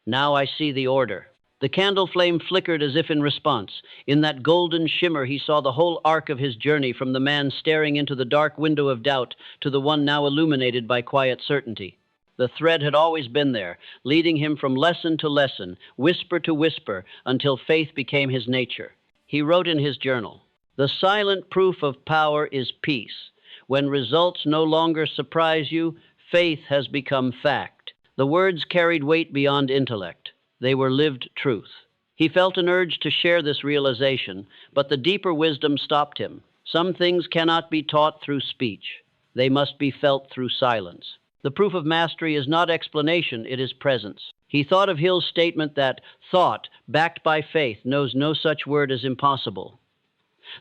"Now I see the order." The candle flame flickered as if in response. In that golden shimmer, he saw the whole arc of his journey, from the man staring into the dark window of doubt to the one now illuminated by quiet certainty. The thread had always been there, leading him from lesson to lesson, whisper to whisper, until faith became his nature. He wrote in his journal, "The silent proof of power is peace. When results no longer surprise you, faith has become fact." The words carried weight beyond intellect. They were lived truth. He felt an urge to share this realization, but the deeper wisdom stopped him. Some things cannot be taught through speech. They must be felt through silence. The proof of mastery is not explanation, it is presence. He thought of Hill's statement that thought, backed by faith, knows no such word as impossible.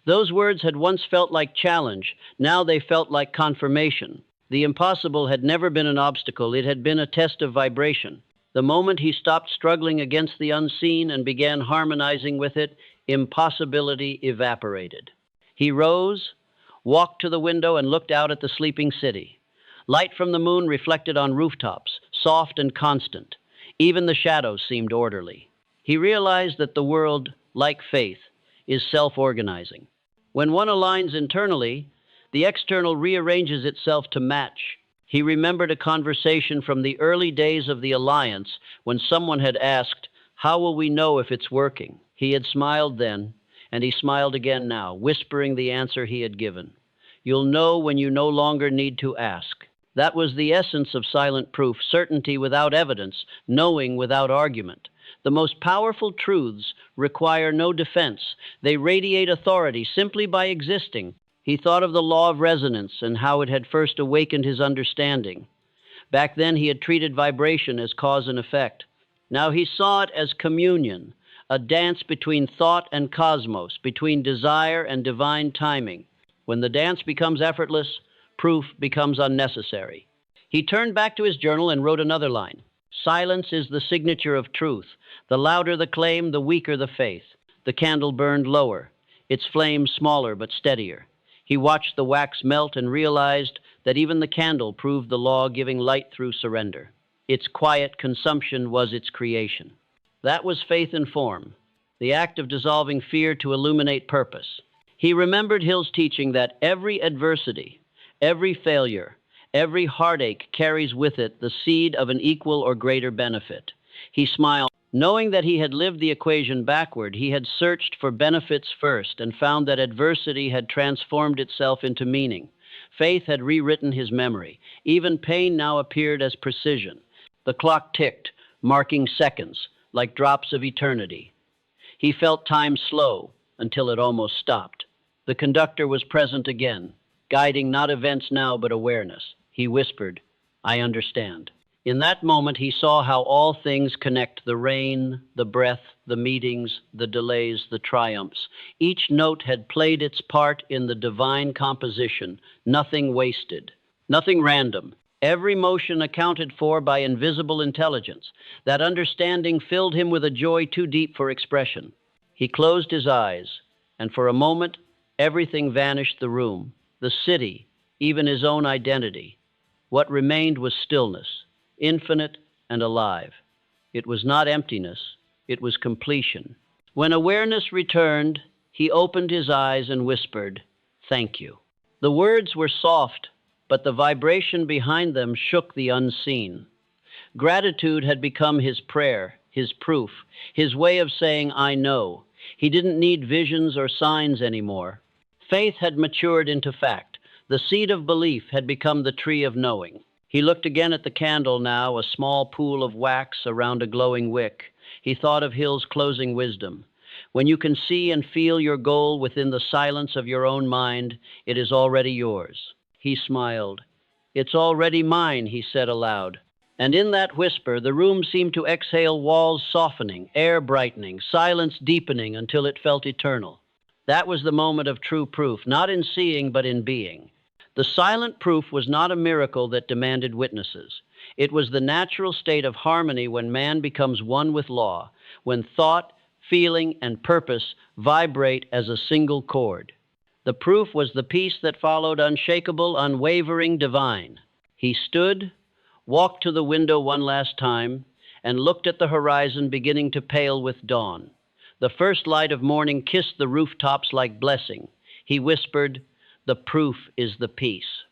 Those words had once felt like challenge. Now they felt like confirmation. The impossible had never been an obstacle. It had been a test of vibration. The moment he stopped struggling against the unseen and began harmonizing with it, impossibility evaporated. He rose, walked to the window, and looked out at the sleeping city. Light from the moon reflected on rooftops, soft and constant. Even the shadows seemed orderly. He realized that the world, like faith, is self-organizing. When one aligns internally, the external rearranges itself to match. He remembered a conversation from the early days of the alliance when someone had asked, "How will we know if it's working?" He had smiled then, and he smiled again now, whispering the answer he had given. "You'll know when you no longer need to ask." That was the essence of silent proof, certainty without evidence, knowing without argument. The most powerful truths require no defense. They radiate authority simply by existing. He thought of the law of resonance and how it had first awakened his understanding. Back then he had treated vibration as cause and effect. Now he saw it as communion, a dance between thought and cosmos, between desire and divine timing. When the dance becomes effortless, proof becomes unnecessary. He turned back to his journal and wrote another line. "Silence is the signature of truth. The louder the claim, the weaker the faith." The candle burned lower, its flame smaller but steadier. He watched the wax melt and realized that even the candle proved the law, giving light through surrender. Its quiet consumption was its creation. That was faith in form, the act of dissolving fear to illuminate purpose. He remembered Hill's teaching that every adversity, every failure, every heartache carries with it the seed of an equal or greater benefit. He smiled. Knowing that he had lived the equation backward, he had searched for benefits first and found that adversity had transformed itself into meaning. Faith had rewritten his memory. Even pain now appeared as precision. The clock ticked, marking seconds, like drops of eternity. He felt time slow until it almost stopped. The conductor was present again, guiding not events now but awareness. He whispered, "I understand." In that moment, he saw how all things connect: the rain, the breath, the meetings, the delays, the triumphs. Each note had played its part in the divine composition, nothing wasted, nothing random. Every motion accounted for by invisible intelligence. That understanding filled him with a joy too deep for expression. He closed his eyes, and for a moment, everything vanished the room, the city, even his own identity. What remained was stillness, infinite and alive. It was not emptiness, it was completion. When awareness returned, he opened his eyes and whispered, "Thank you." The words were soft, but the vibration behind them shook the unseen. Gratitude had become his prayer, his proof, his way of saying, "I know." He didn't need visions or signs anymore. Faith had matured into fact. The seed of belief had become the tree of knowing. He looked again at the candle now, a small pool of wax around a glowing wick. He thought of Hill's closing wisdom. When you can see and feel your goal within the silence of your own mind, it is already yours. He smiled. It's already mine, he said aloud. And in that whisper, the room seemed to exhale, walls softening, air brightening, silence deepening until it felt eternal. That was the moment of true proof, not in seeing, but in being. The silent proof was not a miracle that demanded witnesses. It was the natural state of harmony when man becomes one with law, when thought, feeling, and purpose vibrate as a single chord. The proof was the peace that followed, unshakable, unwavering, divine. He stood, walked to the window one last time, and looked at the horizon beginning to pale with dawn. The first light of morning kissed the rooftops like blessing. He whispered, "The proof is the peace."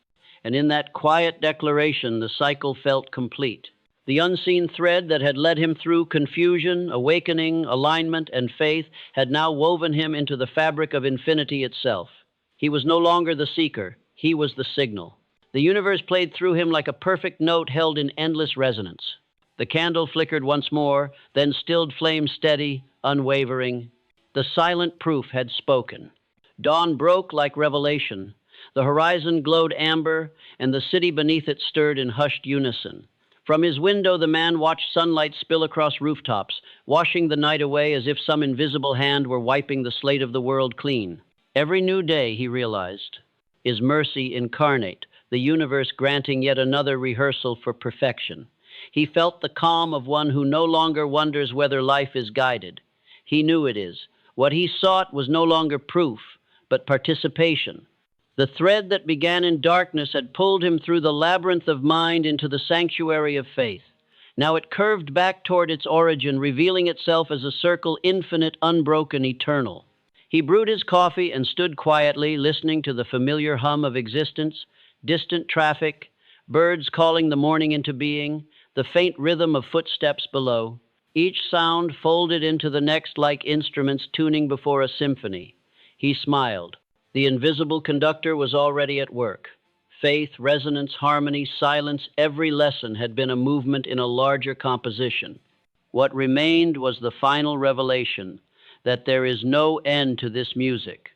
And in that quiet declaration, the cycle felt complete. The unseen thread that had led him through confusion, awakening, alignment, and faith had now woven him into the fabric of infinity itself. He was no longer the seeker. He was the signal. The universe played through him like a perfect note held in endless resonance. The candle flickered once more, then stilled flame steady, unwavering. The silent proof had spoken. Dawn broke like revelation. The horizon glowed amber, and the city beneath it stirred in hushed unison. From his window, the man watched sunlight spill across rooftops, washing the night away as if some invisible hand were wiping the slate of the world clean. Every new day, he realized, is mercy incarnate, the universe granting yet another rehearsal for perfection. He felt the calm of one who no longer wonders whether life is guided. He knew it is. What he sought was no longer proof, but participation. The thread that began in darkness had pulled him through the labyrinth of mind into the sanctuary of faith. Now it curved back toward its origin, revealing itself as a circle infinite, unbroken, eternal. He brewed his coffee and stood quietly, listening to the familiar hum of existence, distant traffic, birds calling the morning into being, the faint rhythm of footsteps below. Each sound folded into the next like instruments tuning before a symphony. He smiled. The invisible conductor was already at work. Faith, resonance, harmony, silence, every lesson had been a movement in a larger composition. What remained was the final revelation that there is no end to this music.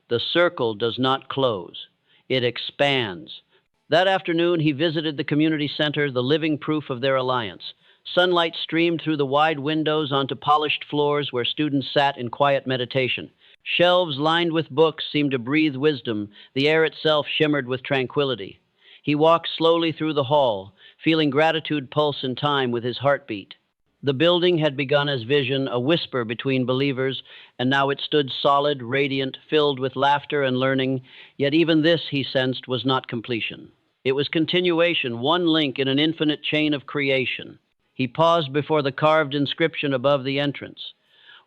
The circle does not close. It expands. That afternoon, he visited the community center, the living proof of their alliance. Sunlight streamed through the wide windows onto polished floors where students sat in quiet meditation. Shelves lined with books seemed to breathe wisdom. The air itself shimmered with tranquility. He walked slowly through the hall, feeling gratitude pulse in time with his heartbeat. The building had begun as vision, a whisper between believers, and now it stood solid, radiant, filled with laughter and learning. Yet even this, he sensed, was not completion. It was continuation, one link in an infinite chain of creation. He paused before the carved inscription above the entrance.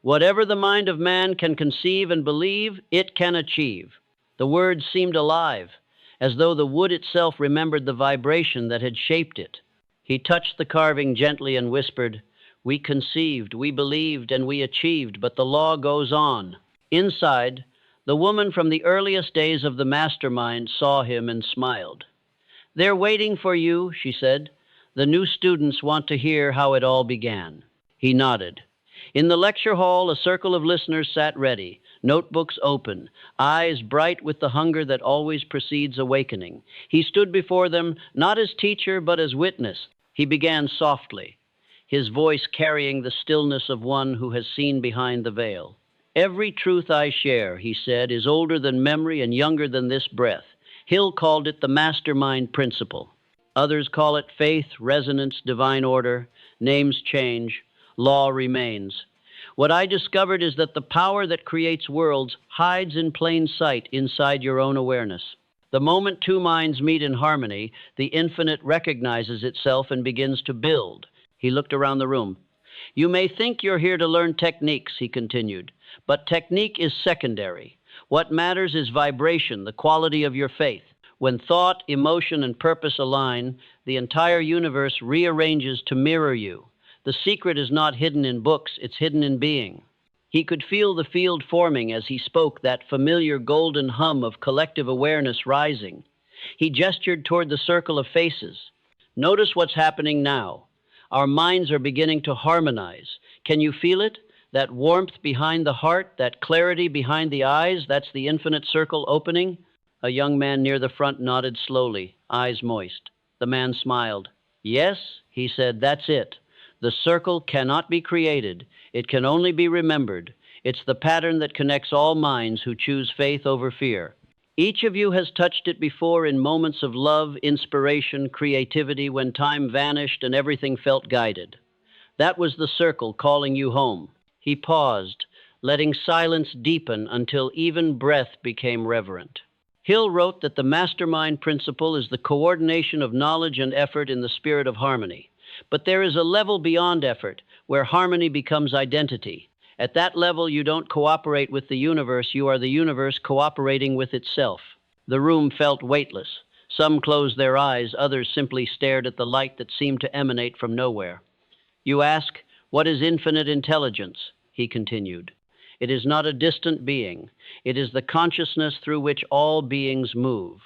Whatever the mind of man can conceive and believe, it can achieve. The words seemed alive, as though the wood itself remembered the vibration that had shaped it. He touched the carving gently and whispered, "We conceived, we believed, and we achieved, but the law goes on." Inside, the woman from the earliest days of the Mastermind saw him and smiled. "They're waiting for you," she said. "The new students want to hear how it all began." He nodded. In the lecture hall, a circle of listeners sat ready, notebooks open, eyes bright with the hunger that always precedes awakening. He stood before them, not as teacher, but as witness. He began softly, his voice carrying the stillness of one who has seen behind the veil. "Every truth I share," he said, "is older than memory and younger than this breath." Hill called it the Mastermind Principle. Others call it faith, resonance, divine order. Names change. Law remains. What I discovered is that the power that creates worlds hides in plain sight inside your own awareness. The moment two minds meet in harmony, the infinite recognizes itself and begins to build. He looked around the room. "You may think you're here to learn techniques," he continued, "but technique is secondary. What matters is vibration, the quality of your faith. When thought, emotion, and purpose align, the entire universe rearranges to mirror you. The secret is not hidden in books, it's hidden in being." He could feel the field forming as he spoke, that familiar golden hum of collective awareness rising. He gestured toward the circle of faces. Notice what's happening now. Our minds are beginning to harmonize. Can you feel it? That warmth behind the heart, that clarity behind the eyes, that's the infinite circle opening. A young man near the front nodded slowly, eyes moist. The man smiled. Yes, he said, that's it. The circle cannot be created. It can only be remembered. It's the pattern that connects all minds who choose faith over fear. Each of you has touched it before in moments of love, inspiration, creativity, when time vanished and everything felt guided. That was the circle calling you home. He paused, letting silence deepen until even breath became reverent. Hill wrote that the Mastermind Principle is the coordination of knowledge and effort in the spirit of harmony. But there is a level beyond effort, where harmony becomes identity. At that level, you don't cooperate with the universe, you are the universe cooperating with itself. The room felt weightless. Some closed their eyes, others simply stared at the light that seemed to emanate from nowhere. You ask, what is infinite intelligence? He continued. It is not a distant being. It is the consciousness through which all beings move.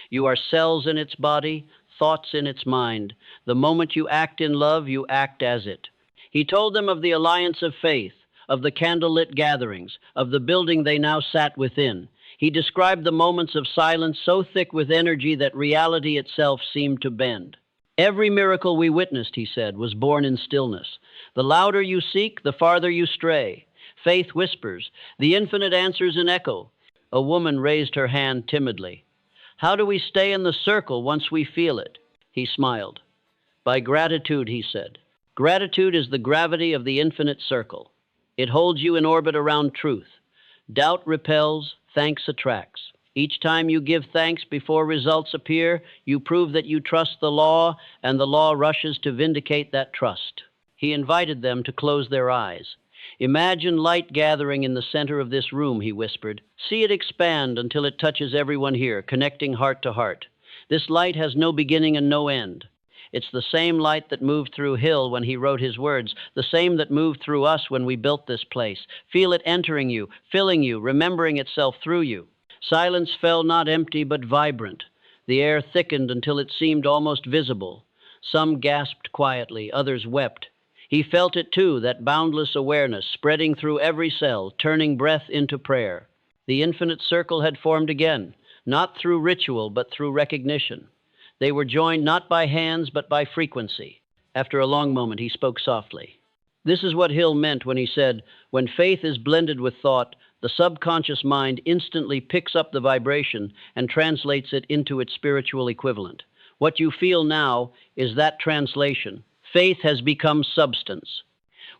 You are cells in its body, thoughts in its mind. The moment you act in love, you act as it. He told them of the alliance of faith, of the candlelit gatherings, of the building they now sat within. He described the moments of silence so thick with energy that reality itself seemed to bend. Every miracle we witnessed, he said, was born in stillness. The louder you seek, the farther you stray. Faith whispers. The infinite answers in echo. A woman raised her hand timidly. How do we stay in the circle once we feel it? He smiled. By gratitude, he said. Gratitude is the gravity of the infinite circle. It holds you in orbit around truth. Doubt repels, thanks attracts. Each time you give thanks before results appear, you prove that you trust the law, and the law rushes to vindicate that trust. He invited them to close their eyes. Imagine light gathering in the center of this room, he whispered. See it expand until it touches everyone here, connecting heart to heart. This light has no beginning and no end. It's the same light that moved through Hill when he wrote his words, the same that moved through us when we built this place. Feel it entering you, filling you, remembering itself through you. Silence fell not empty but vibrant. The air thickened until it seemed almost visible. Some gasped quietly, others wept. He felt it too, that boundless awareness spreading through every cell, turning breath into prayer. The infinite circle had formed again, not through ritual but through recognition. They were joined not by hands but by frequency. After a long moment, he spoke softly. This is what Hill meant when he said, when faith is blended with thought, the subconscious mind instantly picks up the vibration and translates it into its spiritual equivalent. What you feel now is that translation. Faith has become substance.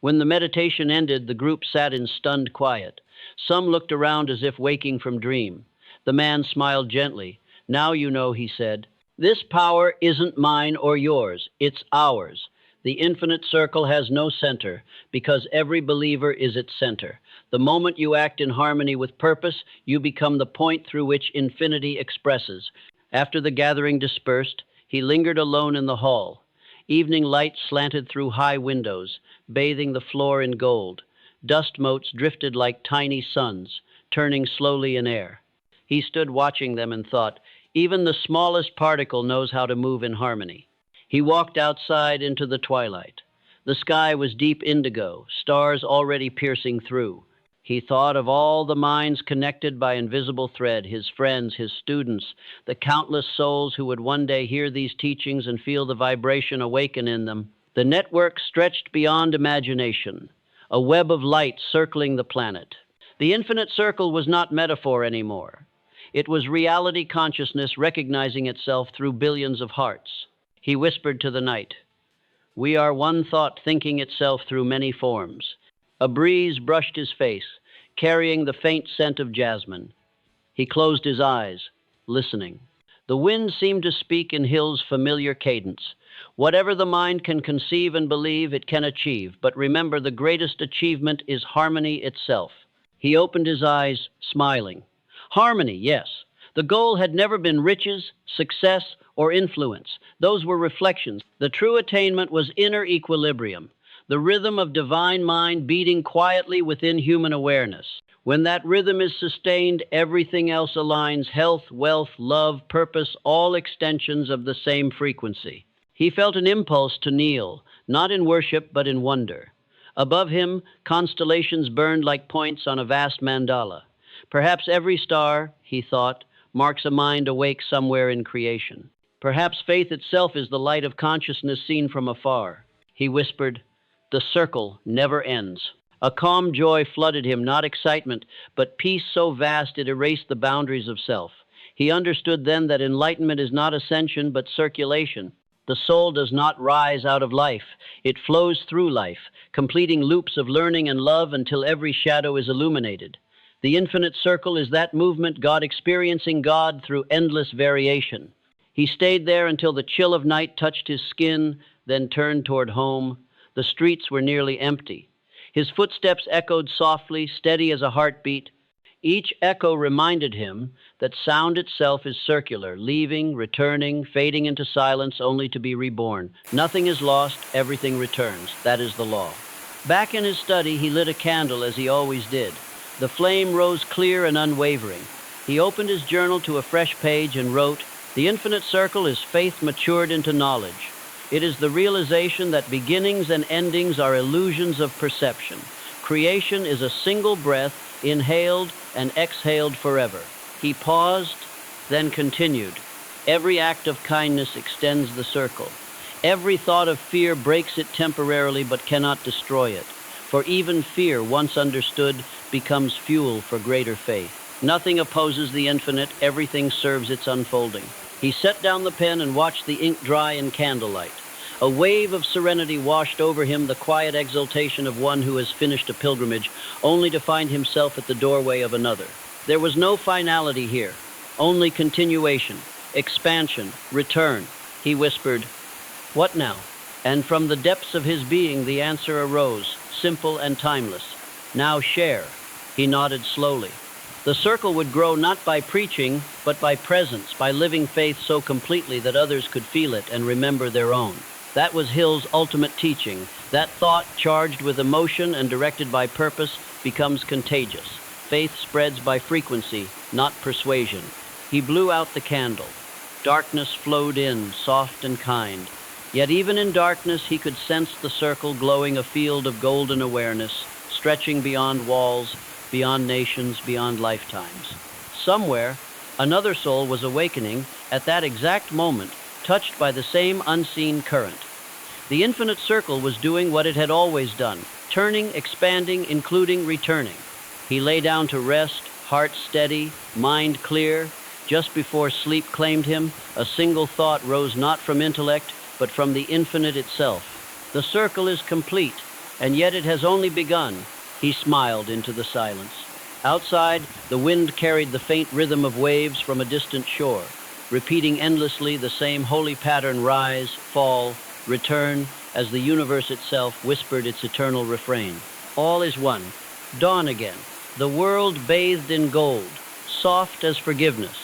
When the meditation ended, the group sat in stunned quiet. Some looked around as if waking from dream. The man smiled gently. Now you know, he said. This power isn't mine or yours. It's ours. The infinite circle has no center because every believer is its center. The moment you act in harmony with purpose, you become the point through which infinity expresses. After the gathering dispersed, he lingered alone in the hall. Evening light slanted through high windows, bathing the floor in gold. Dust motes drifted like tiny suns, turning slowly in air. He stood watching them and thought, even the smallest particle knows how to move in harmony. He walked outside into the twilight. The sky was deep indigo, stars already piercing through. He thought of all the minds connected by invisible thread, his friends, his students, the countless souls who would one day hear these teachings and feel the vibration awaken in them. The network stretched beyond imagination, a web of light circling the planet. The infinite circle was not metaphor anymore. It was reality consciousness recognizing itself through billions of hearts. He whispered to the night, "We are one thought thinking itself through many forms." A breeze brushed his face, carrying the faint scent of jasmine. He closed his eyes, listening. The wind seemed to speak in Hill's familiar cadence. Whatever the mind can conceive and believe, it can achieve. But remember, the greatest achievement is harmony itself. He opened his eyes, smiling. Harmony, yes. The goal had never been riches, success, or influence. Those were reflections. The true attainment was inner equilibrium. the rhythm of divine mind beating quietly within human awareness. When that rhythm is sustained, everything else aligns: health, wealth, love, purpose, all extensions of the same frequency. He felt an impulse to kneel, not in worship, but in wonder. Above him, constellations burned like points on a vast mandala. Perhaps every star, he thought, marks a mind awake somewhere in creation. Perhaps faith itself is the light of consciousness seen from afar. He whispered, "The circle never ends." A calm joy flooded him, not excitement, but peace so vast it erased the boundaries of self. He understood then that enlightenment is not ascension, but circulation. The soul does not rise out of life. It flows through life, completing loops of learning and love until every shadow is illuminated. The infinite circle is that movement, God experiencing God through endless variation. He stayed there until the chill of night touched his skin, then turned toward home. The streets were nearly empty. His footsteps echoed softly, steady as a heartbeat. Each echo reminded him that sound itself is circular, leaving, returning, fading into silence, only to be reborn. Nothing is lost, everything returns. That is the law. Back in his study, he lit a candle as he always did. The flame rose clear and unwavering. He opened his journal to a fresh page and wrote, "The infinite circle is faith matured into knowledge. It is the realization that beginnings and endings are illusions of perception. Creation is a single breath, inhaled and exhaled forever." He paused, then continued, "Every act of kindness extends the circle. Every thought of fear breaks it temporarily but cannot destroy it. For even fear, once understood, becomes fuel for greater faith. Nothing opposes the infinite, everything serves its unfolding." He set down the pen and watched the ink dry in candlelight. A wave of serenity washed over him, the quiet exultation of one who has finished a pilgrimage, only to find himself at the doorway of another. There was no finality here, only continuation, expansion, return. He whispered, "What now?" And from the depths of his being the answer arose, simple and timeless. "Now share." He nodded slowly. The circle would grow not by preaching, but by presence, by living faith so completely that others could feel it and remember their own. That was Hill's ultimate teaching. That thought, charged with emotion and directed by purpose, becomes contagious. Faith spreads by frequency, not persuasion. He blew out the candle. Darkness flowed in, soft and kind. Yet even in darkness he could sense the circle glowing, a field of golden awareness, stretching beyond walls, beyond nations, beyond lifetimes. Somewhere, another soul was awakening at that exact moment, touched by the same unseen current. The infinite circle was doing what it had always done, turning, expanding, including, returning. He lay down to rest, heart steady, mind clear. Just before sleep claimed him, a single thought rose not from intellect, but from the infinite itself. The circle is complete, and yet it has only begun. He smiled into the silence. Outside, the wind carried the faint rhythm of waves from a distant shore, repeating endlessly the same holy pattern: rise, fall, return, as the universe itself whispered its eternal refrain. All is one. Dawn again. The world bathed in gold, soft as forgiveness.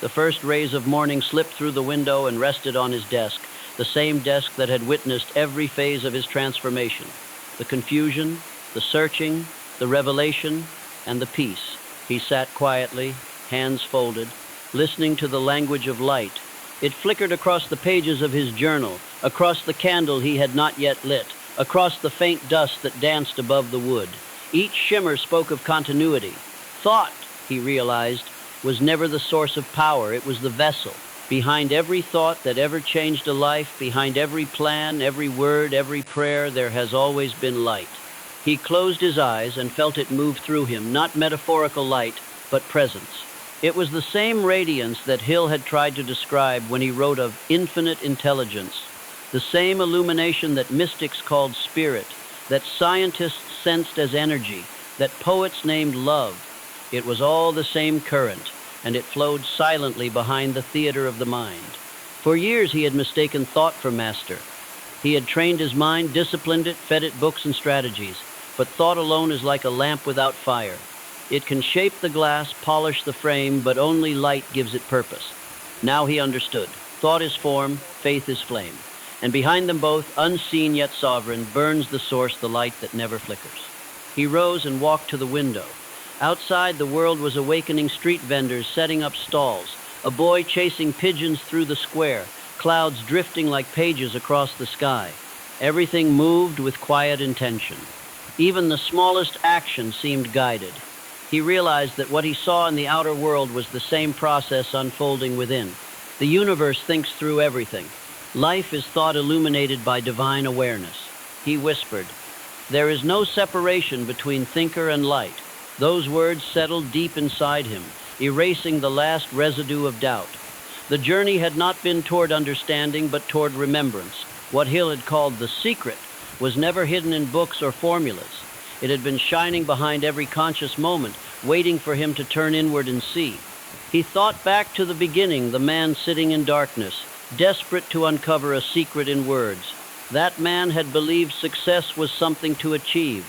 The first rays of morning slipped through the window and rested on his desk, the same desk that had witnessed every phase of his transformation. The confusion, the searching, the revelation, and the peace. He sat quietly, hands folded, listening to the language of light. It flickered across the pages of his journal, across the candle he had not yet lit, across the faint dust that danced above the wood. Each shimmer spoke of continuity. Thought, he realized, was never the source of power, it was the vessel. Behind every thought that ever changed a life, behind every plan, every word, every prayer, there has always been light. He closed his eyes and felt it move through him, not metaphorical light, but presence. It was the same radiance that Hill had tried to describe when he wrote of infinite intelligence, the same illumination that mystics called spirit, that scientists sensed as energy, that poets named love. It was all the same current, and it flowed silently behind the theater of the mind. For years he had mistaken thought for master. He had trained his mind, disciplined it, fed it books and strategies. But thought alone is like a lamp without fire. It can shape the glass, polish the frame, but only light gives it purpose. Now he understood. Thought is form, faith is flame. And behind them both, unseen yet sovereign, burns the source, the light that never flickers. He rose and walked to the window. Outside, the world was awakening, street vendors setting up stalls, a boy chasing pigeons through the square, clouds drifting like pages across the sky. Everything moved with quiet intention. Even the smallest action seemed guided. He realized that what he saw in the outer world was the same process unfolding within. The universe thinks through everything. Life is thought illuminated by divine awareness. He whispered, "There is no separation between thinker and light." Those words settled deep inside him, erasing the last residue of doubt. The journey had not been toward understanding, but toward remembrance. What Hill had called the secret was never hidden in books or formulas. It had been shining behind every conscious moment, waiting for him to turn inward and see. He thought back to the beginning, the man sitting in darkness, desperate to uncover a secret in words. That man had believed success was something to achieve.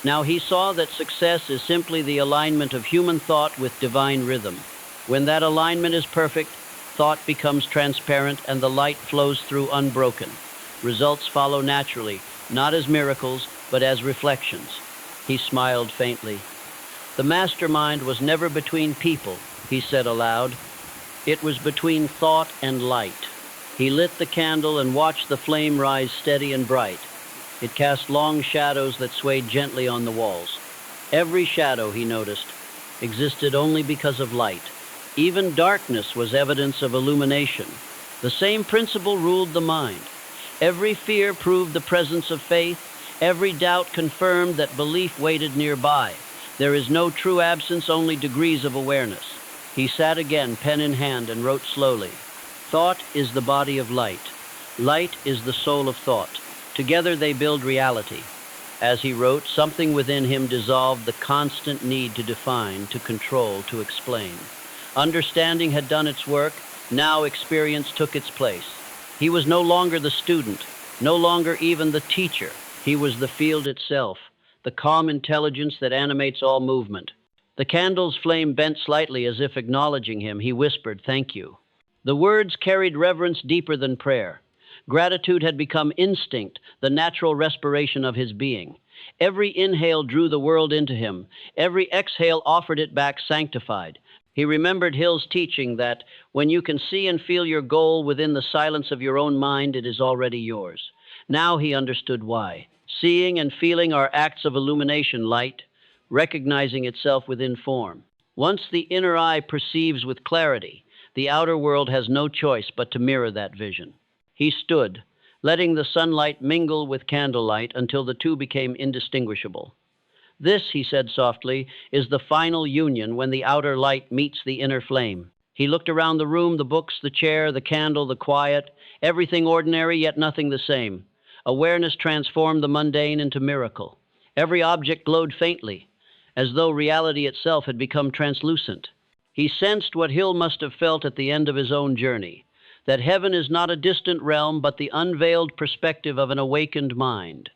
Now he saw that success is simply the alignment of human thought with divine rhythm. When that alignment is perfect, thought becomes transparent and the light flows through unbroken. Results follow naturally, not as miracles, but as reflections. He smiled faintly. The mastermind was never between people, he said aloud. It was between thought and light. He lit the candle and watched the flame rise steady and bright. It cast long shadows that swayed gently on the walls. Every shadow, he noticed, existed only because of light. Even darkness was evidence of illumination. The same principle ruled the mind. Every fear proved the presence of faith. Every doubt confirmed that belief waited nearby. There is no true absence, only degrees of awareness. He sat again, pen in hand, and wrote slowly. Thought is the body of light. Light is the soul of thought. Together they build reality. As he wrote, something within him dissolved the constant need to define, to control, to explain. Understanding had done its work. Now experience took its place. He was no longer the student, no longer even the teacher. He was the field itself, the calm intelligence that animates all movement. The candle's flame bent slightly as if acknowledging him. He whispered, "Thank you." The words carried reverence deeper than prayer. Gratitude had become instinct, the natural respiration of his being. Every inhale drew the world into him. Every exhale offered it back sanctified. He remembered Hill's teaching that when you can see and feel your goal within the silence of your own mind, it is already yours. Now he understood why. Seeing and feeling are acts of illumination, light, recognizing itself within form. Once the inner eye perceives with clarity, the outer world has no choice but to mirror that vision. He stood, letting the sunlight mingle with candlelight until the two became indistinguishable. "This," he said softly, "is the final union when the outer light meets the inner flame." He looked around the room, the books, the chair, the candle, the quiet, everything ordinary yet nothing the same. Awareness transformed the mundane into miracle. Every object glowed faintly, as though reality itself had become translucent. He sensed what Hill must have felt at the end of his own journey, that heaven is not a distant realm, but the unveiled perspective of an awakened mind.